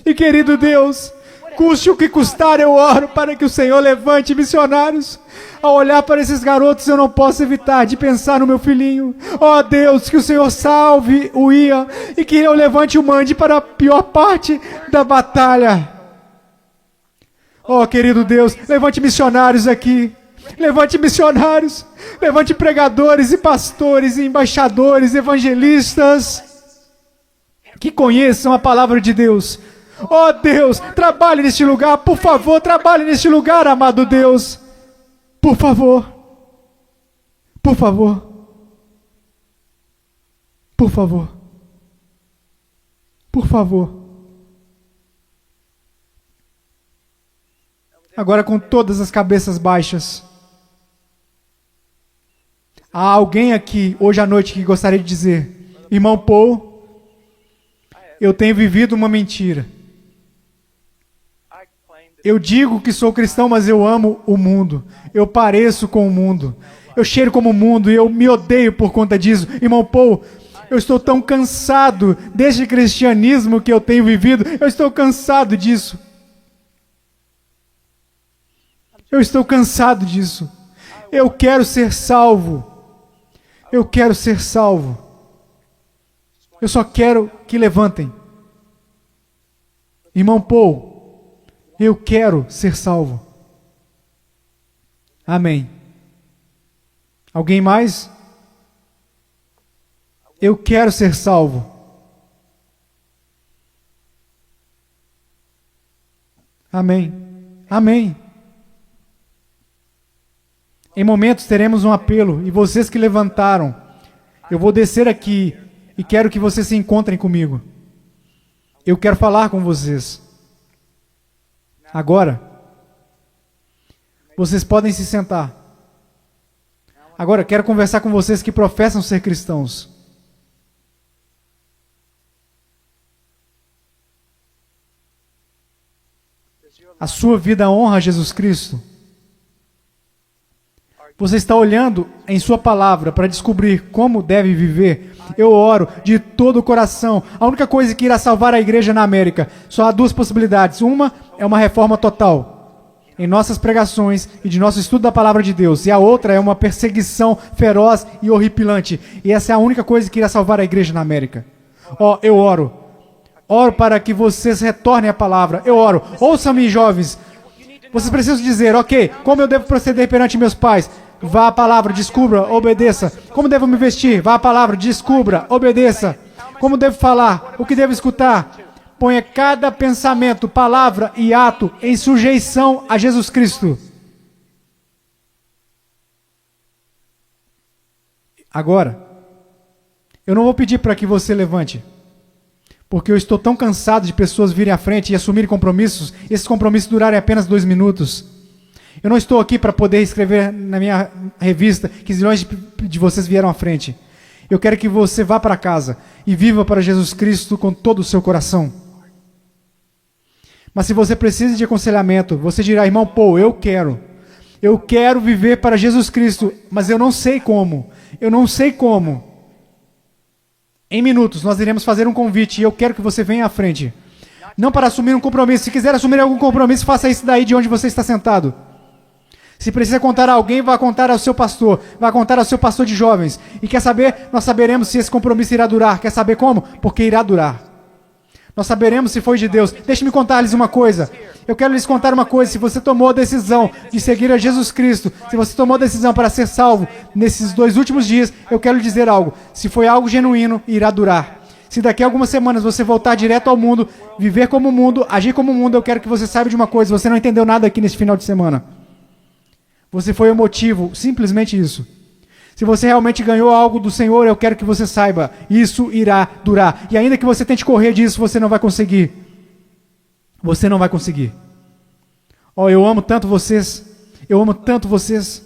E querido Deus, custe o que custar, eu oro para que o Senhor levante missionários. Ao olhar para esses garotos, eu não posso evitar de pensar no meu filhinho. Ó Deus, que o Senhor salve o Ian e que eu levante o mande para a pior parte da batalha. Ó querido Deus, levante missionários aqui. Levante missionários, levante pregadores e pastores, e embaixadores, evangelistas, que conheçam a palavra de Deus. Oh Deus, trabalhe neste lugar, por favor, trabalhe neste lugar, amado Deus. Por favor, por favor, por favor, por favor. Agora com todas as cabeças baixas. Há alguém aqui, hoje à noite, que gostaria de dizer, irmão Paul, eu tenho vivido uma mentira. Eu digo que sou cristão, mas eu amo o mundo. Eu pareço com o mundo. Eu cheiro como o mundo e eu me odeio por conta disso. Irmão Paul, eu estou tão cansado deste cristianismo que eu tenho vivido. Eu estou cansado disso. Eu estou cansado disso. Eu quero ser salvo. Eu quero ser salvo. Eu só quero que levantem. Irmão Paul, eu quero ser salvo. Amém. Alguém mais? Eu quero ser salvo. Amém. Amém. Em momentos teremos um apelo, e vocês que levantaram, eu vou descer aqui e quero que vocês se encontrem comigo. Eu quero falar com vocês. Agora, vocês podem se sentar. Agora, quero conversar com vocês que professam ser cristãos. A sua vida honra a Jesus Cristo? Você está olhando em sua palavra para descobrir como deve viver? Eu oro de todo o coração. A única coisa que irá salvar a igreja na América, só há duas possibilidades. Uma é uma reforma total em nossas pregações e de nosso estudo da palavra de Deus. E a outra é uma perseguição feroz e horripilante. E essa é a única coisa que irá salvar a igreja na América. Eu oro. Oro para que vocês retornem à palavra. Eu oro. Ouçam-me, jovens. Vocês precisam dizer, ok, como eu devo proceder perante meus pais? Vá à palavra, descubra, obedeça. Como devo me vestir? Vá à palavra, descubra, obedeça. Como devo falar? O que devo escutar? Ponha cada pensamento, palavra e ato em sujeição a Jesus Cristo. Agora, eu não vou pedir para que você levante, porque eu estou tão cansado de pessoas virem à frente e assumirem compromissos, e esses compromissos durarem apenas 2 minutos. Eu não estou aqui para poder escrever na minha revista que zilhões de vocês vieram à frente. Eu quero que você vá para casa e viva para Jesus Cristo com todo o seu coração. Mas se você precisa de aconselhamento, você dirá, irmão Paul, eu quero viver para Jesus Cristo, mas eu não sei como. Em minutos, nós iremos fazer um convite e eu quero que você venha à frente. Não para assumir um compromisso. Se quiser assumir algum compromisso, faça isso daí de onde você está sentado. Se precisa contar a alguém, vá contar ao seu pastor. Vá contar ao seu pastor de jovens. E quer saber? Nós saberemos se esse compromisso irá durar. Quer saber como? Porque irá durar. Nós saberemos se foi de Deus. Deixe-me contar-lhes uma coisa. Eu quero lhes contar uma coisa. Se você tomou a decisão de seguir a Jesus Cristo, se você tomou a decisão para ser salvo nesses 2 últimos dias, eu quero lhe dizer algo. Se foi algo genuíno, irá durar. Se daqui a algumas semanas você voltar direto ao mundo, viver como o mundo, agir como o mundo, eu quero que você saiba de uma coisa. Você não entendeu nada aqui nesse final de semana. Você foi emotivo, simplesmente isso. Se você realmente ganhou algo do Senhor, eu quero que você saiba, isso irá durar. E ainda que você tente correr disso, você não vai conseguir. Você não vai conseguir. Eu amo tanto vocês. Eu amo tanto vocês.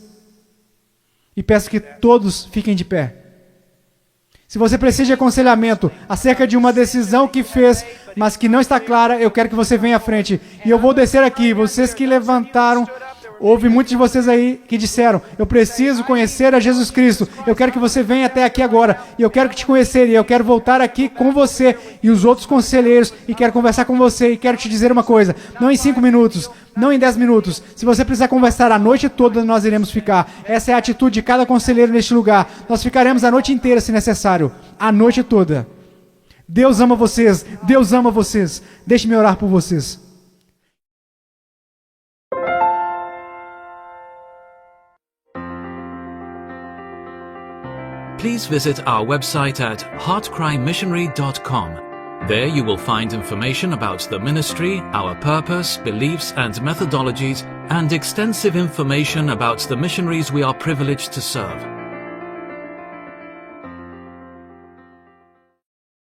E peço que todos fiquem de pé. Se você precisa de aconselhamento acerca de uma decisão que fez, mas que não está clara, eu quero que você venha à frente. E eu vou descer aqui. Vocês que levantaram... Houve muitos de vocês aí que disseram, eu preciso conhecer a Jesus Cristo, eu quero que você venha até aqui agora, e eu quero te conhecer, e eu quero voltar aqui com você e os outros conselheiros, e quero conversar com você, e quero te dizer uma coisa, não em 5 minutos, não em 10 minutos, se você precisar conversar a noite toda, nós iremos ficar. Essa é a atitude de cada conselheiro neste lugar, nós ficaremos a noite inteira se necessário, a noite toda. Deus ama vocês, deixe-me orar por vocês. Please visit our website at heartcrymissionary.com. There you will find information about the ministry, our purpose, beliefs and methodologies, and extensive information about the missionaries we are privileged to serve.